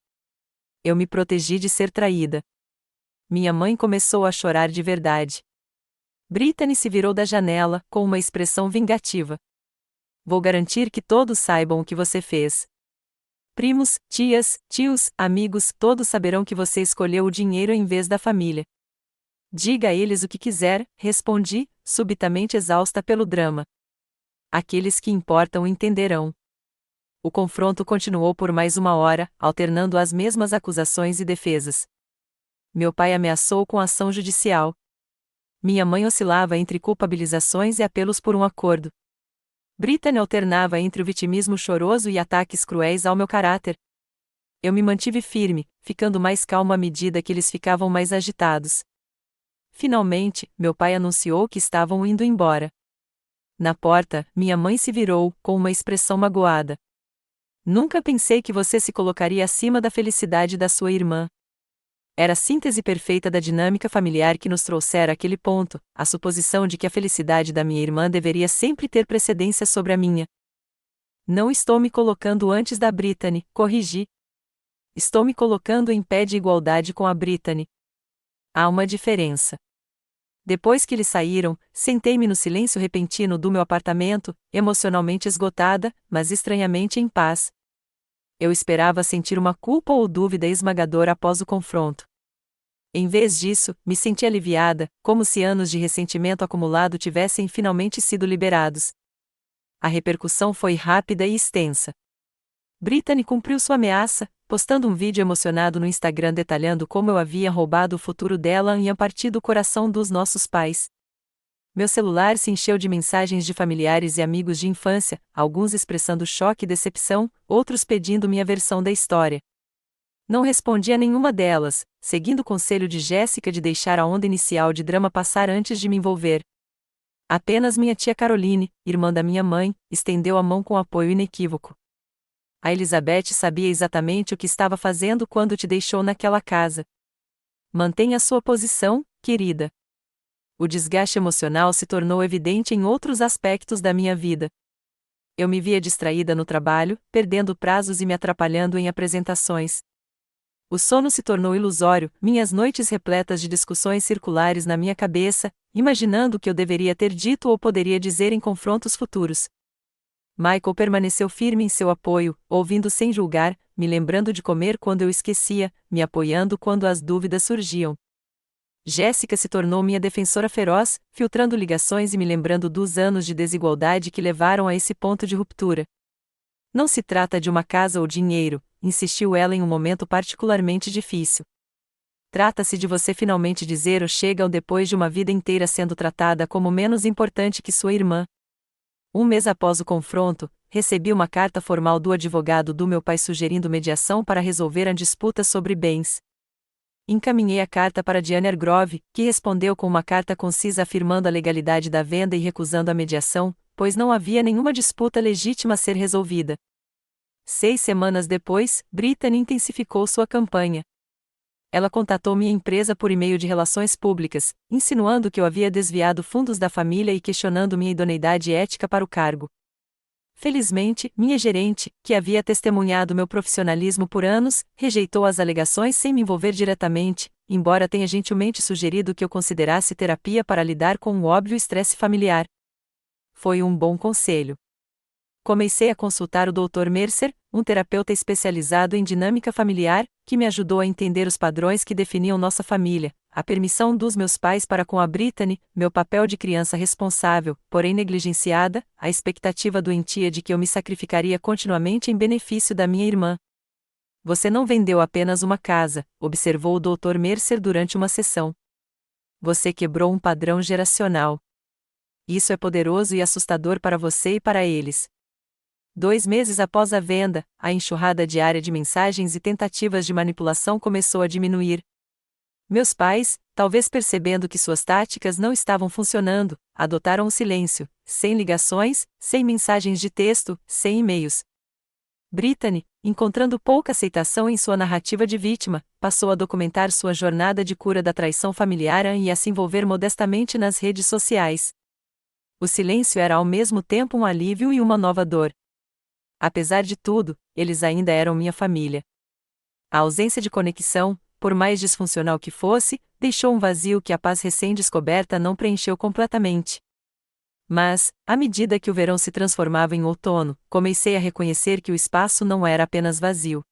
Eu me protegi de ser traída. Minha mãe começou a chorar de verdade. Brittany se virou da janela, com uma expressão vingativa. Vou garantir que todos saibam o que você fez. Primos, tias, tios, amigos, todos saberão que você escolheu o dinheiro em vez da família. Diga a eles o que quiser, respondi, subitamente exausta pelo drama. Aqueles que importam entenderão. O confronto continuou por mais 1 hora, alternando as mesmas acusações e defesas. Meu pai ameaçou com ação judicial. Minha mãe oscilava entre culpabilizações e apelos por um acordo. Brittany alternava entre o vitimismo choroso e ataques cruéis ao meu caráter. Eu me mantive firme, ficando mais calmo à medida que eles ficavam mais agitados. Finalmente, meu pai anunciou que estavam indo embora. Na porta, minha mãe se virou, com uma expressão magoada. Nunca pensei que você se colocaria acima da felicidade da sua irmã. Era a síntese perfeita da dinâmica familiar que nos trouxera àquele ponto, a suposição de que a felicidade da minha irmã deveria sempre ter precedência sobre a minha. Não estou me colocando antes da Brittany, corrigi. Estou me colocando em pé de igualdade com a Brittany. Há uma diferença. Depois que eles saíram, sentei-me no silêncio repentino do meu apartamento, emocionalmente esgotada, mas estranhamente em paz. Eu esperava sentir uma culpa ou dúvida esmagadora após o confronto. Em vez disso, me senti aliviada, como se anos de ressentimento acumulado tivessem finalmente sido liberados. A repercussão foi rápida e extensa. Brittany cumpriu sua ameaça, postando um vídeo emocionado no Instagram detalhando como eu havia roubado o futuro dela e a partir do coração dos nossos pais. Meu celular se encheu de mensagens de familiares e amigos de infância, alguns expressando choque e decepção, outros pedindo minha versão da história. Não respondi a nenhuma delas, seguindo o conselho de Jéssica de deixar a onda inicial de drama passar antes de me envolver. Apenas minha tia Caroline, irmã da minha mãe, estendeu a mão com apoio inequívoco. A Elizabeth sabia exatamente o que estava fazendo quando te deixou naquela casa. Mantenha sua posição, querida. O desgaste emocional se tornou evidente em outros aspectos da minha vida. Eu me via distraída no trabalho, perdendo prazos e me atrapalhando em apresentações. O sono se tornou ilusório, minhas noites repletas de discussões circulares na minha cabeça, imaginando o que eu deveria ter dito ou poderia dizer em confrontos futuros. Michael permaneceu firme em seu apoio, ouvindo sem julgar, me lembrando de comer quando eu esquecia, me apoiando quando as dúvidas surgiam. Jéssica se tornou minha defensora feroz, filtrando ligações e me lembrando dos anos de desigualdade que levaram a esse ponto de ruptura. Não se trata de uma casa ou dinheiro, insistiu ela em um momento particularmente difícil. Trata-se de você finalmente dizer o chega depois de uma vida inteira sendo tratada como menos importante que sua irmã. 1 mês após o confronto, recebi uma carta formal do advogado do meu pai sugerindo mediação para resolver a disputa sobre bens. Encaminhei a carta para Diane Grove, que respondeu com uma carta concisa afirmando a legalidade da venda e recusando a mediação, pois não havia nenhuma disputa legítima a ser resolvida. 6 semanas depois, Brittany intensificou sua campanha. Ela contatou minha empresa por e-mail de relações públicas, insinuando que eu havia desviado fundos da família e questionando minha idoneidade ética para o cargo. Felizmente, minha gerente, que havia testemunhado meu profissionalismo por anos, rejeitou as alegações sem me envolver diretamente, embora tenha gentilmente sugerido que eu considerasse terapia para lidar com o óbvio estresse familiar. Foi um bom conselho. Comecei a consultar o Dr. Mercer, um terapeuta especializado em dinâmica familiar, que me ajudou a entender os padrões que definiam nossa família, a permissão dos meus pais para com a Brittany, meu papel de criança responsável, porém negligenciada, a expectativa doentia de que eu me sacrificaria continuamente em benefício da minha irmã. Você não vendeu apenas uma casa, observou o Dr. Mercer durante uma sessão. Você quebrou um padrão geracional. Isso é poderoso e assustador para você e para eles. 2 meses após a venda, a enxurrada diária de mensagens e tentativas de manipulação começou a diminuir. Meus pais, talvez percebendo que suas táticas não estavam funcionando, adotaram o silêncio, sem ligações, sem mensagens de texto, sem e-mails. Brittany, encontrando pouca aceitação em sua narrativa de vítima, passou a documentar sua jornada de cura da traição familiar e a se envolver modestamente nas redes sociais. O silêncio era ao mesmo tempo um alívio e uma nova dor. Apesar de tudo, eles ainda eram minha família. A ausência de conexão, por mais disfuncional que fosse, deixou um vazio que a paz recém-descoberta não preencheu completamente. Mas, à medida que o verão se transformava em outono, comecei a reconhecer que o espaço não era apenas vazio.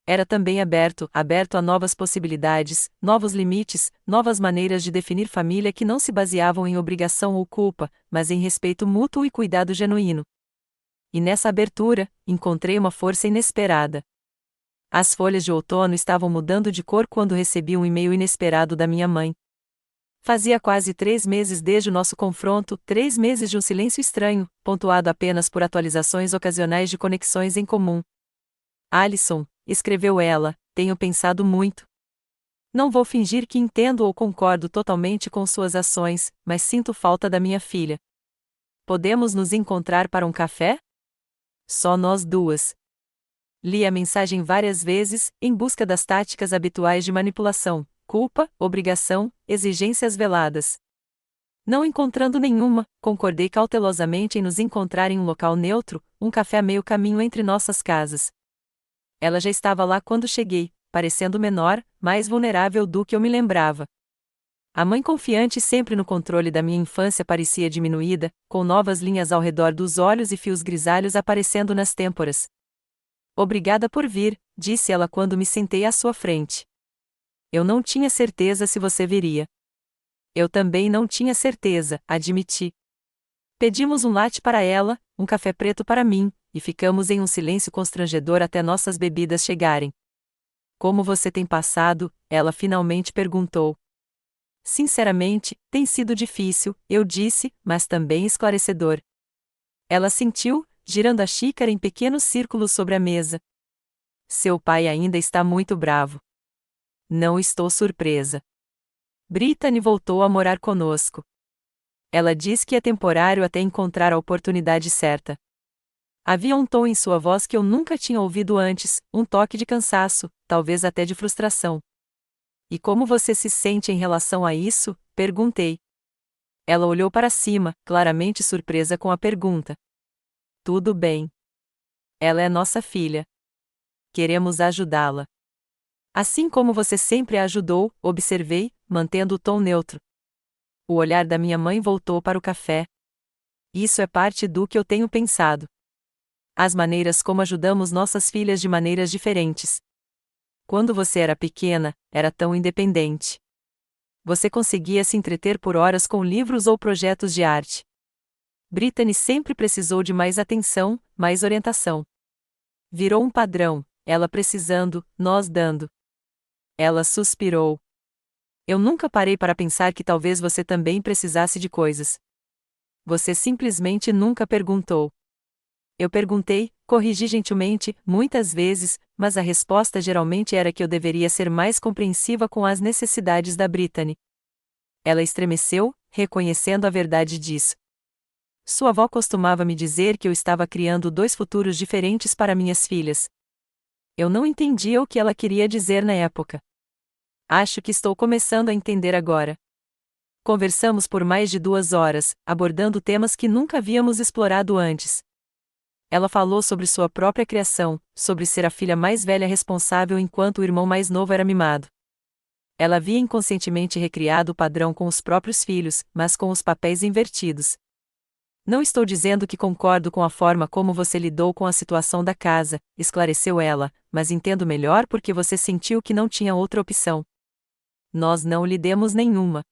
Era também aberto a novas possibilidades, novos limites, novas maneiras de definir família que não se baseavam em obrigação ou culpa, mas em respeito mútuo e cuidado genuíno. E nessa abertura, encontrei uma força inesperada. As folhas de outono estavam mudando de cor quando recebi um e-mail inesperado da minha mãe. Fazia quase 3 meses desde o nosso confronto, 3 meses de um silêncio estranho, pontuado apenas por atualizações ocasionais de conexões em comum. Alison, escreveu ela, tenho pensado muito. Não vou fingir que entendo ou concordo totalmente com suas ações, mas sinto falta da minha filha. Podemos nos encontrar para um café? Só nós duas. Li a mensagem várias vezes, em busca das táticas habituais de manipulação, culpa, obrigação, exigências veladas. Não encontrando nenhuma, concordei cautelosamente em nos encontrar em um local neutro, um café a meio caminho entre nossas casas. Ela já estava lá quando cheguei, parecendo menor, mais vulnerável do que eu me lembrava. A mãe confiante sempre no controle da minha infância parecia diminuída, com novas linhas ao redor dos olhos e fios grisalhos aparecendo nas têmporas. Obrigada por vir, disse ela quando me sentei à sua frente. Eu não tinha certeza se você viria. Eu também não tinha certeza, admiti. Pedimos um latte para ela, um café preto para mim, e ficamos em um silêncio constrangedor até nossas bebidas chegarem. Como você tem passado? Ela finalmente perguntou. Sinceramente, tem sido difícil, eu disse, mas também esclarecedor. Ela sentiu, girando a xícara em pequenos círculos sobre a mesa. Seu pai ainda está muito bravo. Não estou surpresa. Brittany voltou a morar conosco. Ela diz que é temporário até encontrar a oportunidade certa. Havia um tom em sua voz que eu nunca tinha ouvido antes, um toque de cansaço, talvez até de frustração. E como você se sente em relação a isso? Perguntei. Ela olhou para cima, claramente surpresa com a pergunta. Tudo bem. Ela é nossa filha. Queremos ajudá-la. Assim como você sempre a ajudou, observei, mantendo o tom neutro. O olhar da minha mãe voltou para o café. Isso é parte do que eu tenho pensado. As maneiras como ajudamos nossas filhas de maneiras diferentes. Quando você era pequena, era tão independente. Você conseguia se entreter por horas com livros ou projetos de arte. Brittany sempre precisou de mais atenção, mais orientação. Virou um padrão, ela precisando, nós dando. Ela suspirou. Eu nunca parei para pensar que talvez você também precisasse de coisas. Você simplesmente nunca perguntou. Eu perguntei, corrigi gentilmente, muitas vezes, mas a resposta geralmente era que eu deveria ser mais compreensiva com as necessidades da Brittany. Ela estremeceu, reconhecendo a verdade disso. Sua avó costumava me dizer que eu estava criando dois futuros diferentes para minhas filhas. Eu não entendia o que ela queria dizer na época. Acho que estou começando a entender agora. Conversamos por mais de 2 horas, abordando temas que nunca havíamos explorado antes. Ela falou sobre sua própria criação, sobre ser a filha mais velha responsável enquanto o irmão mais novo era mimado. Ela havia inconscientemente recriado o padrão com os próprios filhos, mas com os papéis invertidos. Não estou dizendo que concordo com a forma como você lidou com a situação da casa, esclareceu ela, mas entendo melhor porque você sentiu que não tinha outra opção. Nós não lhe demos nenhuma.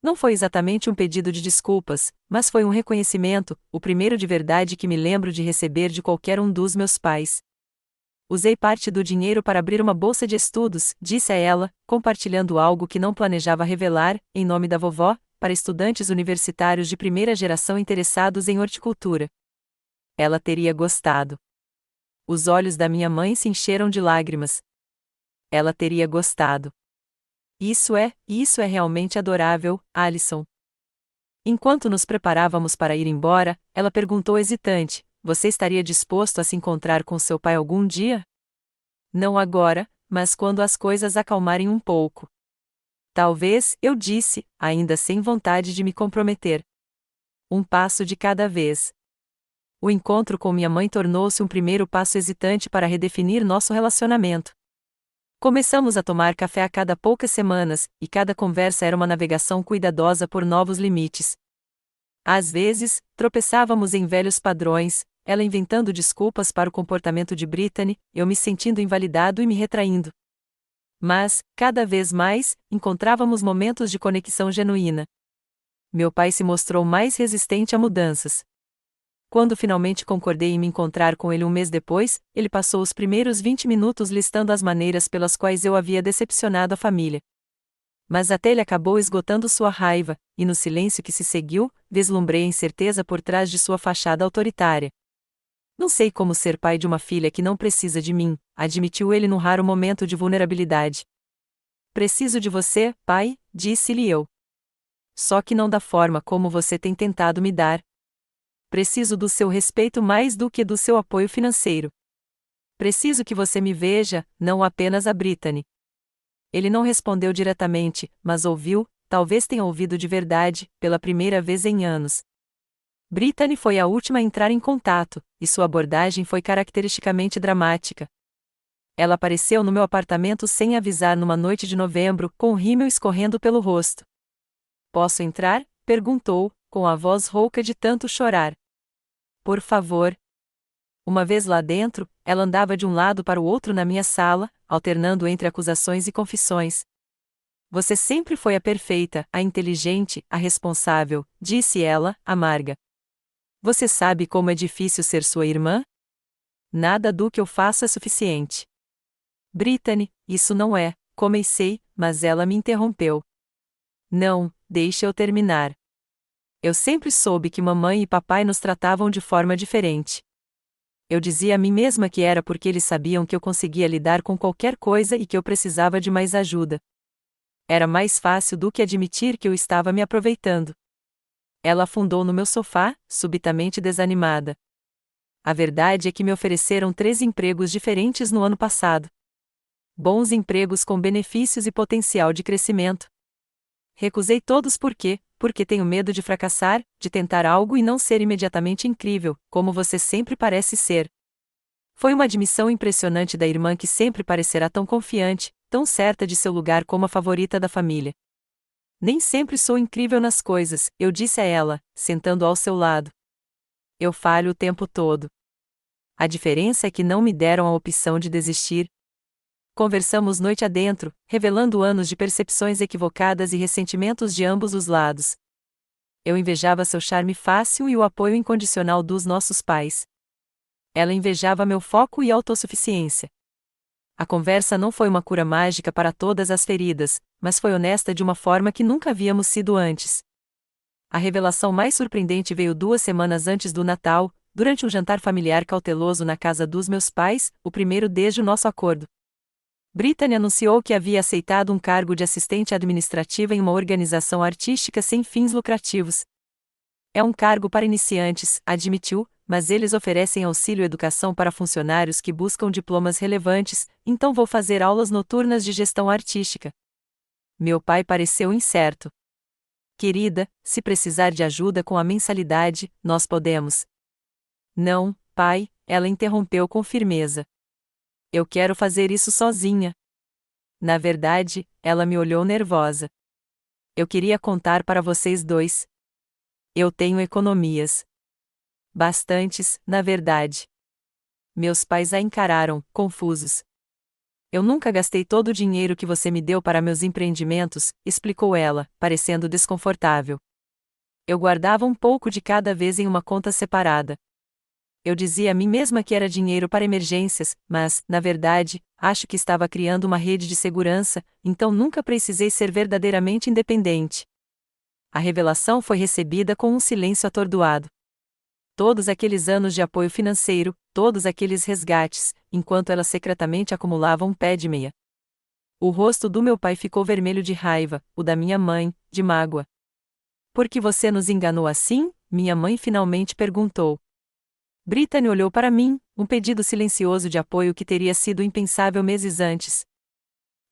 Não foi exatamente um pedido de desculpas, mas foi um reconhecimento, o primeiro de verdade que me lembro de receber de qualquer um dos meus pais. Usei parte do dinheiro para abrir uma bolsa de estudos, disse a ela, compartilhando algo que não planejava revelar, em nome da vovó, para estudantes universitários de primeira geração interessados em horticultura. Ela teria gostado. Os olhos da minha mãe se encheram de lágrimas. Ela teria gostado. Isso é realmente adorável, Alison. Enquanto nos preparávamos para ir embora, ela perguntou hesitante: você estaria disposto a se encontrar com seu pai algum dia? Não agora, mas quando as coisas acalmarem um pouco. Talvez, eu disse, ainda sem vontade de me comprometer. Um passo de cada vez. O encontro com minha mãe tornou-se um primeiro passo hesitante para redefinir nosso relacionamento. Começamos a tomar café a cada poucas semanas, e cada conversa era uma navegação cuidadosa por novos limites. Às vezes, tropeçávamos em velhos padrões, ela inventando desculpas para o comportamento de Brittany, eu me sentindo invalidado e me retraindo. Mas, cada vez mais, encontrávamos momentos de conexão genuína. Meu pai se mostrou mais resistente a mudanças. Quando finalmente concordei em me encontrar com ele um mês depois, ele passou os primeiros 20 minutos listando as maneiras pelas quais eu havia decepcionado a família. Mas até ele acabou esgotando sua raiva, e no silêncio que se seguiu, vislumbrei a incerteza por trás de sua fachada autoritária. Não sei como ser pai de uma filha que não precisa de mim, admitiu ele num raro momento de vulnerabilidade. Preciso de você, pai, disse-lhe eu. Só que não da forma como você tem tentado me dar. Preciso do seu respeito mais do que do seu apoio financeiro. Preciso que você me veja, não apenas a Brittany. Ele não respondeu diretamente, mas ouviu, talvez tenha ouvido de verdade, pela primeira vez em anos. Brittany foi a última a entrar em contato, e sua abordagem foi caracteristicamente dramática. Ela apareceu no meu apartamento sem avisar numa noite de novembro, com o rímel escorrendo pelo rosto. Posso entrar? Perguntou, com a voz rouca de tanto chorar. Por favor. Uma vez lá dentro, ela andava de um lado para o outro na minha sala, alternando entre acusações e confissões. Você sempre foi a perfeita, a inteligente, a responsável, disse ela, amarga. Você sabe como é difícil ser sua irmã? Nada do que eu faço é suficiente. Brittany, isso não é, comecei, mas ela me interrompeu. Não, deixe eu terminar. Eu sempre soube que mamãe e papai nos tratavam de forma diferente. Eu dizia a mim mesma que era porque eles sabiam que eu conseguia lidar com qualquer coisa e que eu precisava de mais ajuda. Era mais fácil do que admitir que eu estava me aproveitando. Ela afundou no meu sofá, subitamente desanimada. A verdade é que me ofereceram 3 empregos diferentes no ano passado. Bons empregos com benefícios e potencial de crescimento. Recusei todos porque tenho medo de fracassar, de tentar algo e não ser imediatamente incrível, como você sempre parece ser. Foi uma admissão impressionante da irmã que sempre parecerá tão confiante, tão certa de seu lugar como a favorita da família. Nem sempre sou incrível nas coisas, eu disse a ela, sentando ao seu lado. Eu falho o tempo todo. A diferença é que não me deram a opção de desistir. Conversamos noite adentro, revelando anos de percepções equivocadas e ressentimentos de ambos os lados. Eu invejava seu charme fácil e o apoio incondicional dos nossos pais. Ela invejava meu foco e autossuficiência. A conversa não foi uma cura mágica para todas as feridas, mas foi honesta de uma forma que nunca havíamos sido antes. A revelação mais surpreendente veio 2 semanas antes do Natal, durante um jantar familiar cauteloso na casa dos meus pais, o primeiro desde o nosso acordo. Brittany anunciou que havia aceitado um cargo de assistente administrativa em uma organização artística sem fins lucrativos. É um cargo para iniciantes, admitiu, mas eles oferecem auxílio educação para funcionários que buscam diplomas relevantes, então vou fazer aulas noturnas de gestão artística. Meu pai pareceu incerto. Querida, se precisar de ajuda com a mensalidade, nós podemos. Não, pai, ela interrompeu com firmeza. Eu quero fazer isso sozinha. Na verdade, ela me olhou nervosa. Eu queria contar para vocês dois. Eu tenho economias. Bastantes, na verdade. Meus pais a encararam, confusos. Eu nunca gastei todo o dinheiro que você me deu para meus empreendimentos, explicou ela, parecendo desconfortável. Eu guardava um pouco de cada vez em uma conta separada. Eu dizia a mim mesma que era dinheiro para emergências, mas, na verdade, acho que estava criando uma rede de segurança, então nunca precisei ser verdadeiramente independente. A revelação foi recebida com um silêncio atordoado. Todos aqueles anos de apoio financeiro, todos aqueles resgates, enquanto ela secretamente acumulava um pé de meia. O rosto do meu pai ficou vermelho de raiva, o da minha mãe, de mágoa. Por que você nos enganou assim? Minha mãe finalmente perguntou. Brittany olhou para mim, um pedido silencioso de apoio que teria sido impensável meses antes.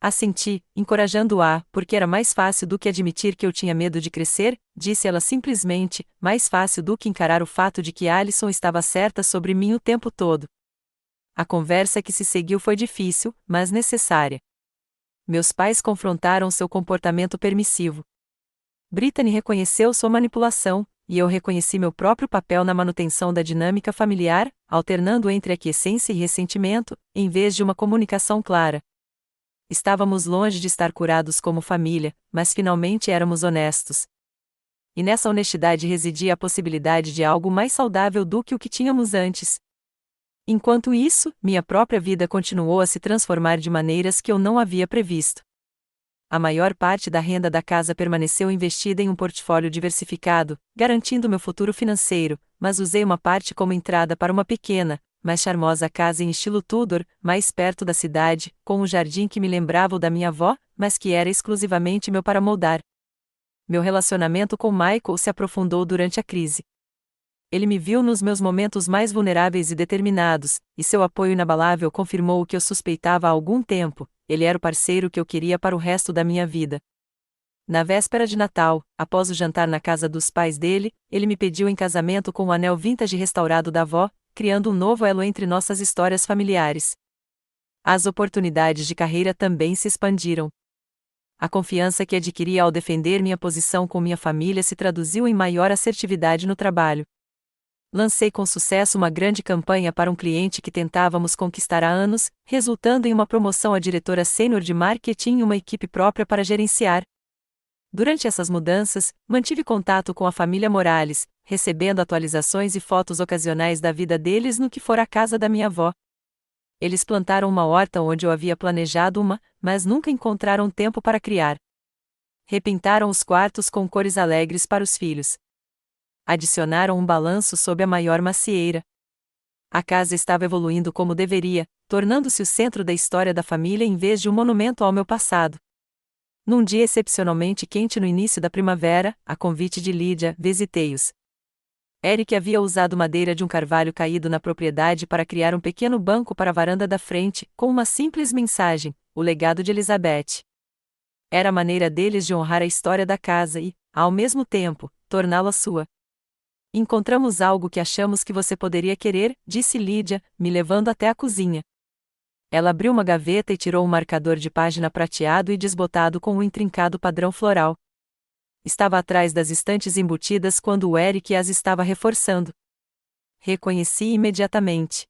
Assenti, encorajando-a, porque era mais fácil do que admitir que eu tinha medo de crescer, disse ela simplesmente, mais fácil do que encarar o fato de que Alison estava certa sobre mim o tempo todo. A conversa que se seguiu foi difícil, mas necessária. Meus pais confrontaram seu comportamento permissivo. Brittany reconheceu sua manipulação, e eu reconheci meu próprio papel na manutenção da dinâmica familiar, alternando entre aquiescência e ressentimento, em vez de uma comunicação clara. Estávamos longe de estar curados como família, mas finalmente éramos honestos. E nessa honestidade residia a possibilidade de algo mais saudável do que o que tínhamos antes. Enquanto isso, minha própria vida continuou a se transformar de maneiras que eu não havia previsto. A maior parte da renda da casa permaneceu investida em um portfólio diversificado, garantindo meu futuro financeiro, mas usei uma parte como entrada para uma pequena, mais charmosa casa em estilo Tudor, mais perto da cidade, com um jardim que me lembrava o da minha avó, mas que era exclusivamente meu para moldar. Meu relacionamento com Michael se aprofundou durante a crise. Ele me viu nos meus momentos mais vulneráveis e determinados, e seu apoio inabalável confirmou o que eu suspeitava há algum tempo: ele era o parceiro que eu queria para o resto da minha vida. Na véspera de Natal, após o jantar na casa dos pais dele, ele me pediu em casamento com o anel vintage restaurado da avó, criando um novo elo entre nossas histórias familiares. As oportunidades de carreira também se expandiram. A confiança que adquiri ao defender minha posição com minha família se traduziu em maior assertividade no trabalho. Lancei com sucesso uma grande campanha para um cliente que tentávamos conquistar há anos, resultando em uma promoção a diretora sênior de marketing e uma equipe própria para gerenciar. Durante essas mudanças, mantive contato com a família Morales, recebendo atualizações e fotos ocasionais da vida deles no que fora a casa da minha avó. Eles plantaram uma horta onde eu havia planejado uma, mas nunca encontraram tempo para criar. Repintaram os quartos com cores alegres para os filhos. Adicionaram um balanço sob a maior macieira. A casa estava evoluindo como deveria, tornando-se o centro da história da família em vez de um monumento ao meu passado. Num dia excepcionalmente quente no início da primavera, a convite de Lydia, visitei-os. Eric havia usado madeira de um carvalho caído na propriedade para criar um pequeno banco para a varanda da frente, com uma simples mensagem: o legado de Elizabeth. Era a maneira deles de honrar a história da casa e, ao mesmo tempo, torná-la sua. Encontramos algo que achamos que você poderia querer, disse Lydia, me levando até a cozinha. Ela abriu uma gaveta e tirou um marcador de página prateado e desbotado com um intrincado padrão floral. Estava atrás das estantes embutidas quando o Eric as estava reforçando. Reconheci imediatamente.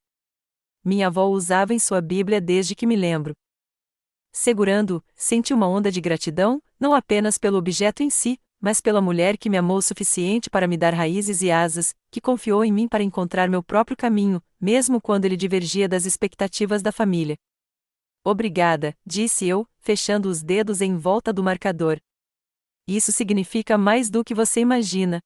Minha avó o usava em sua Bíblia desde que me lembro. Segurando-o, senti uma onda de gratidão, não apenas pelo objeto em si, mas pela mulher que me amou o suficiente para me dar raízes e asas, que confiou em mim para encontrar meu próprio caminho, mesmo quando ele divergia das expectativas da família. Obrigada, disse eu, fechando os dedos em volta do marcador. Isso significa mais do que você imagina.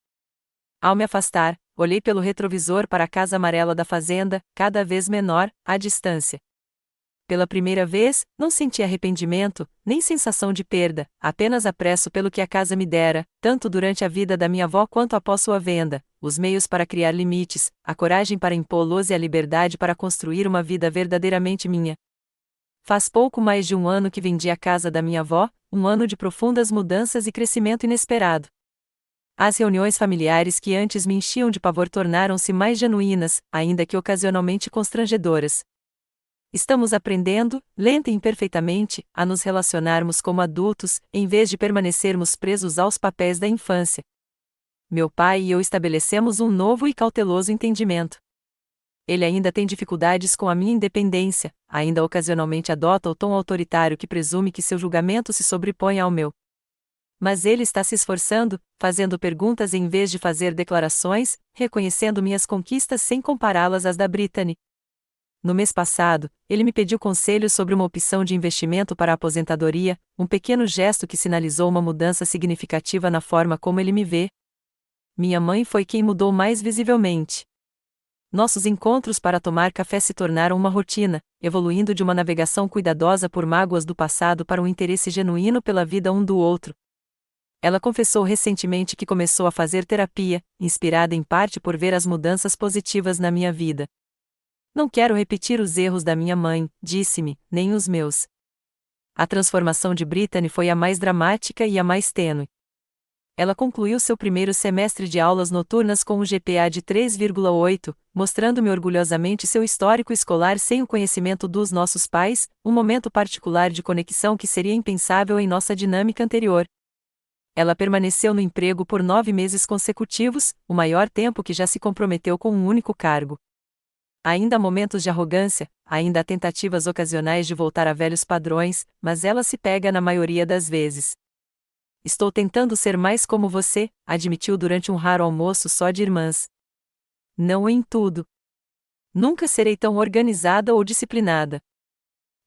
Ao me afastar, olhei pelo retrovisor para a casa amarela da fazenda, cada vez menor, à distância. Pela primeira vez, não senti arrependimento, nem sensação de perda, apenas apreço pelo que a casa me dera, tanto durante a vida da minha avó quanto após sua venda, os meios para criar limites, a coragem para impô-los e a liberdade para construir uma vida verdadeiramente minha. Faz pouco mais de um ano que vendi a casa da minha avó, um ano de profundas mudanças e crescimento inesperado. As reuniões familiares que antes me enchiam de pavor tornaram-se mais genuínas, ainda que ocasionalmente constrangedoras. Estamos aprendendo, lenta e imperfeitamente, a nos relacionarmos como adultos, em vez de permanecermos presos aos papéis da infância. Meu pai e eu estabelecemos um novo e cauteloso entendimento. Ele ainda tem dificuldades com a minha independência, ainda ocasionalmente adota o tom autoritário que presume que seu julgamento se sobrepõe ao meu. Mas ele está se esforçando, fazendo perguntas em vez de fazer declarações, reconhecendo minhas conquistas sem compará-las às da Brittany. No mês passado, ele me pediu conselhos sobre uma opção de investimento para a aposentadoria, um pequeno gesto que sinalizou uma mudança significativa na forma como ele me vê. Minha mãe foi quem mudou mais visivelmente. Nossos encontros para tomar café se tornaram uma rotina, evoluindo de uma navegação cuidadosa por mágoas do passado para um interesse genuíno pela vida um do outro. Ela confessou recentemente que começou a fazer terapia, inspirada em parte por ver as mudanças positivas na minha vida. Não quero repetir os erros da minha mãe, disse-me, nem os meus. A transformação de Brittany foi a mais dramática e a mais tênue. Ela concluiu seu primeiro semestre de aulas noturnas com um GPA de 3,8, mostrando-me orgulhosamente seu histórico escolar sem o conhecimento dos nossos pais, um momento particular de conexão que seria impensável em nossa dinâmica anterior. Ela permaneceu no emprego por 9 meses consecutivos, o maior tempo que já se comprometeu com um único cargo. Ainda há momentos de arrogância, ainda há tentativas ocasionais de voltar a velhos padrões, mas ela se pega na maioria das vezes. Estou tentando ser mais como você, admitiu durante um raro almoço só de irmãs. Não em tudo. Nunca serei tão organizada ou disciplinada.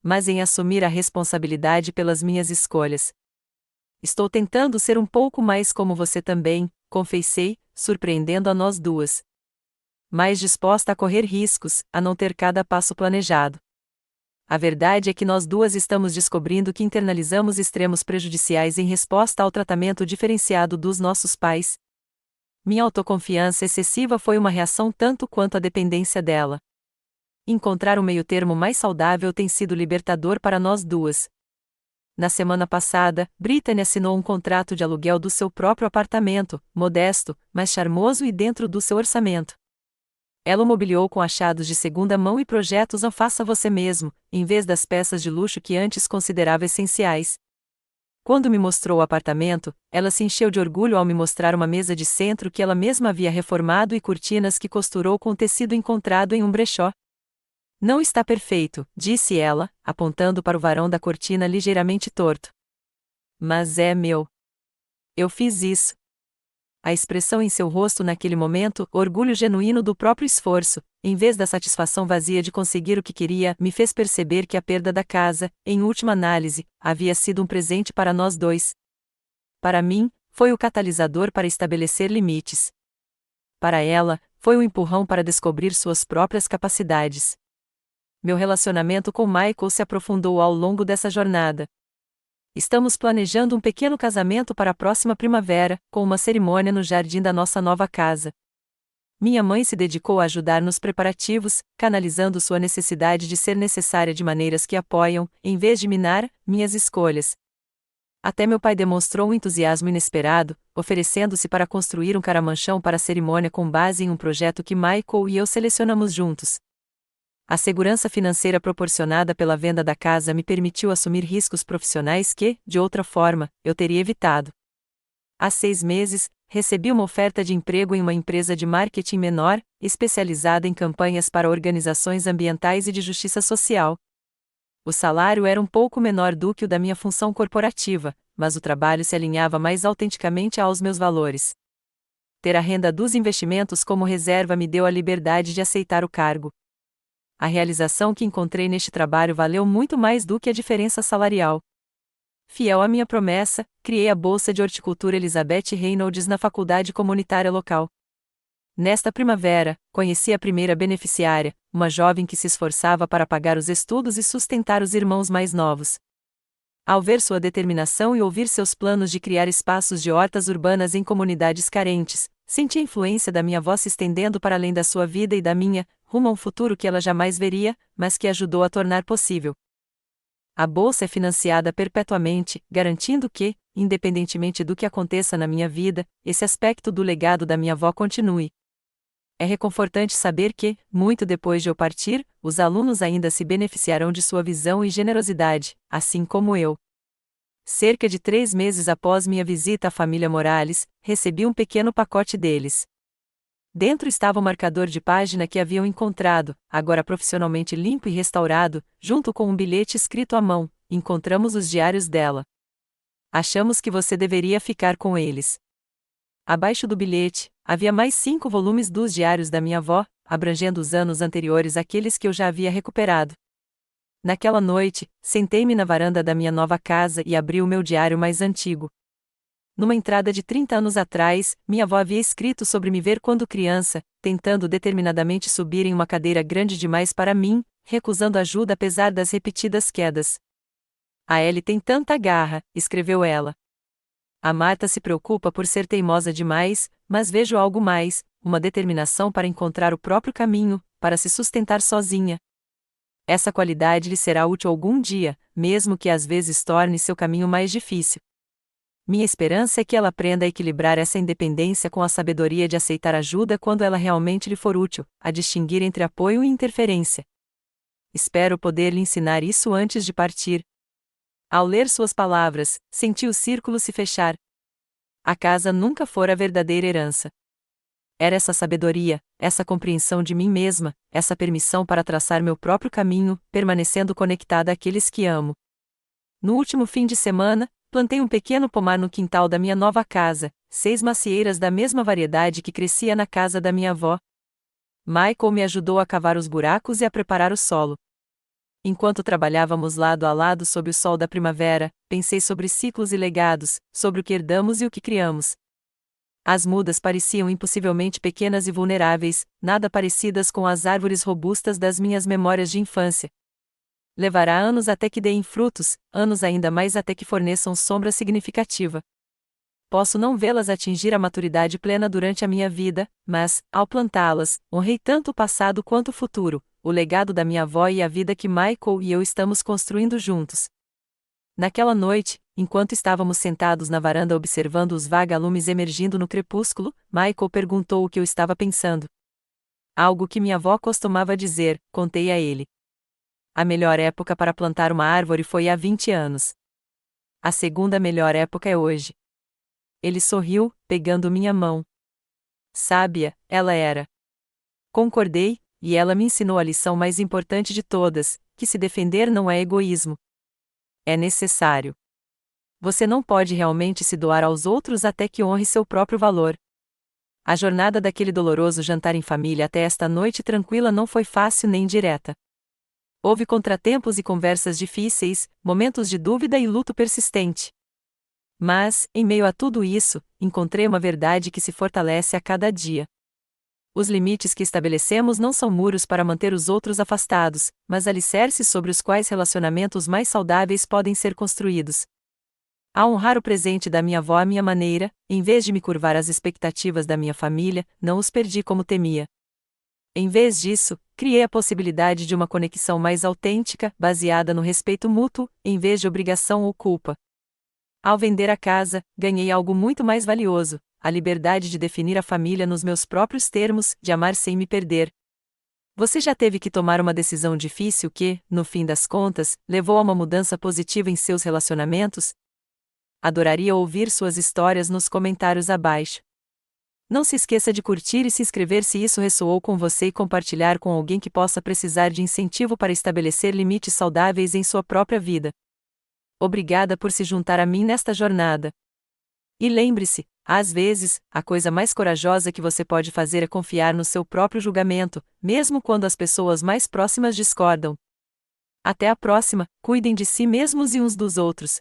Mas em assumir a responsabilidade pelas minhas escolhas. Estou tentando ser um pouco mais como você também, confessei, surpreendendo a nós duas. Mais disposta a correr riscos, a não ter cada passo planejado. A verdade é que nós duas estamos descobrindo que internalizamos extremos prejudiciais em resposta ao tratamento diferenciado dos nossos pais. Minha autoconfiança excessiva foi uma reação tanto quanto a dependência dela. Encontrar um meio-termo mais saudável tem sido libertador para nós duas. Na semana passada, Brittany assinou um contrato de aluguel do seu próprio apartamento, modesto, mas charmoso e dentro do seu orçamento. Ela o mobiliou com achados de segunda mão e projetos a faça você mesmo, em vez das peças de luxo que antes considerava essenciais. Quando me mostrou o apartamento, ela se encheu de orgulho ao me mostrar uma mesa de centro que ela mesma havia reformado e cortinas que costurou com tecido encontrado em um brechó. Não está perfeito, disse ela, apontando para o varão da cortina ligeiramente torto. Mas é meu. Eu fiz isso. A expressão em seu rosto naquele momento, orgulho genuíno do próprio esforço, em vez da satisfação vazia de conseguir o que queria, me fez perceber que a perda da casa, em última análise, havia sido um presente para nós dois. Para mim, foi o catalisador para estabelecer limites. Para ela, foi um empurrão para descobrir suas próprias capacidades. Meu relacionamento com Michael se aprofundou ao longo dessa jornada. Estamos planejando um pequeno casamento para a próxima primavera, com uma cerimônia no jardim da nossa nova casa. Minha mãe se dedicou a ajudar nos preparativos, canalizando sua necessidade de ser necessária de maneiras que apoiam, em vez de minar, minhas escolhas. Até meu pai demonstrou um entusiasmo inesperado, oferecendo-se para construir um caramanchão para a cerimônia com base em um projeto que Michael e eu selecionamos juntos. A segurança financeira proporcionada pela venda da casa me permitiu assumir riscos profissionais que, de outra forma, eu teria evitado. Há 6 meses, recebi uma oferta de emprego em uma empresa de marketing menor, especializada em campanhas para organizações ambientais e de justiça social. O salário era um pouco menor do que o da minha função corporativa, mas o trabalho se alinhava mais autenticamente aos meus valores. Ter a renda dos investimentos como reserva me deu a liberdade de aceitar o cargo. A realização que encontrei neste trabalho valeu muito mais do que a diferença salarial. Fiel à minha promessa, criei a Bolsa de Horticultura Elizabeth Reynolds na faculdade comunitária local. Nesta primavera, conheci a primeira beneficiária, uma jovem que se esforçava para pagar os estudos e sustentar os irmãos mais novos. Ao ver sua determinação e ouvir seus planos de criar espaços de hortas urbanas em comunidades carentes, senti a influência da minha avó se estendendo para além da sua vida e da minha, rumo a um futuro que ela jamais veria, mas que ajudou a tornar possível. A bolsa é financiada perpetuamente, garantindo que, independentemente do que aconteça na minha vida, esse aspecto do legado da minha avó continue. É reconfortante saber que, muito depois de eu partir, os alunos ainda se beneficiarão de sua visão e generosidade, assim como eu. Cerca de 3 meses após minha visita à família Morales, recebi um pequeno pacote deles. Dentro estava o marcador de página que haviam encontrado, agora profissionalmente limpo e restaurado, junto com um bilhete escrito à mão: encontramos os diários dela. Achamos que você deveria ficar com eles. Abaixo do bilhete, havia mais 5 volumes dos diários da minha avó, abrangendo os anos anteriores àqueles que eu já havia recuperado. Naquela noite, sentei-me na varanda da minha nova casa e abri o meu diário mais antigo. Numa entrada de 30 anos atrás, minha avó havia escrito sobre me ver quando criança, tentando determinadamente subir em uma cadeira grande demais para mim, recusando ajuda apesar das repetidas quedas. A Ellie tem tanta garra, escreveu ela. A Marta se preocupa por ser teimosa demais, mas vejo algo mais, uma determinação para encontrar o próprio caminho, para se sustentar sozinha. Essa qualidade lhe será útil algum dia, mesmo que às vezes torne seu caminho mais difícil. Minha esperança é que ela aprenda a equilibrar essa independência com a sabedoria de aceitar ajuda quando ela realmente lhe for útil, a distinguir entre apoio e interferência. Espero poder lhe ensinar isso antes de partir. Ao ler suas palavras, senti o círculo se fechar. A casa nunca fora a verdadeira herança. Era essa sabedoria, essa compreensão de mim mesma, essa permissão para traçar meu próprio caminho, permanecendo conectada àqueles que amo. No último fim de semana, plantei um pequeno pomar no quintal da minha nova casa, 6 macieiras da mesma variedade que crescia na casa da minha avó. Michael me ajudou a cavar os buracos e a preparar o solo. Enquanto trabalhávamos lado a lado sob o sol da primavera, pensei sobre ciclos e legados, sobre o que herdamos e o que criamos. As mudas pareciam impossivelmente pequenas e vulneráveis, nada parecidas com as árvores robustas das minhas memórias de infância. Levará anos até que deem frutos, anos ainda mais até que forneçam sombra significativa. Posso não vê-las atingir a maturidade plena durante a minha vida, mas, ao plantá-las, honrei tanto o passado quanto o futuro, o legado da minha avó e a vida que Michael e eu estamos construindo juntos. Naquela noite, enquanto estávamos sentados na varanda observando os vagalumes emergindo no crepúsculo, Michael perguntou o que eu estava pensando. Algo que minha avó costumava dizer, contei a ele. A melhor época para plantar uma árvore foi há 20 anos. A segunda melhor época é hoje. Ele sorriu, pegando minha mão. Sábia, ela era. Concordei, e ela me ensinou a lição mais importante de todas, que se defender não é egoísmo. É necessário. Você não pode realmente se doar aos outros até que honre seu próprio valor. A jornada daquele doloroso jantar em família até esta noite tranquila não foi fácil nem direta. Houve contratempos e conversas difíceis, momentos de dúvida e luto persistente. Mas, em meio a tudo isso, encontrei uma verdade que se fortalece a cada dia. Os limites que estabelecemos não são muros para manter os outros afastados, mas alicerces sobre os quais relacionamentos mais saudáveis podem ser construídos. Ao honrar o presente da minha avó à minha maneira, em vez de me curvar às expectativas da minha família, não os perdi como temia. Em vez disso, criei a possibilidade de uma conexão mais autêntica, baseada no respeito mútuo, em vez de obrigação ou culpa. Ao vender a casa, ganhei algo muito mais valioso: a liberdade de definir a família nos meus próprios termos, de amar sem me perder. Você já teve que tomar uma decisão difícil que, no fim das contas, levou a uma mudança positiva em seus relacionamentos? Adoraria ouvir suas histórias nos comentários abaixo. Não se esqueça de curtir e se inscrever se isso ressoou com você e compartilhar com alguém que possa precisar de incentivo para estabelecer limites saudáveis em sua própria vida. Obrigada por se juntar a mim nesta jornada. E lembre-se, às vezes, a coisa mais corajosa que você pode fazer é confiar no seu próprio julgamento, mesmo quando as pessoas mais próximas discordam. Até a próxima, cuidem de si mesmos e uns dos outros.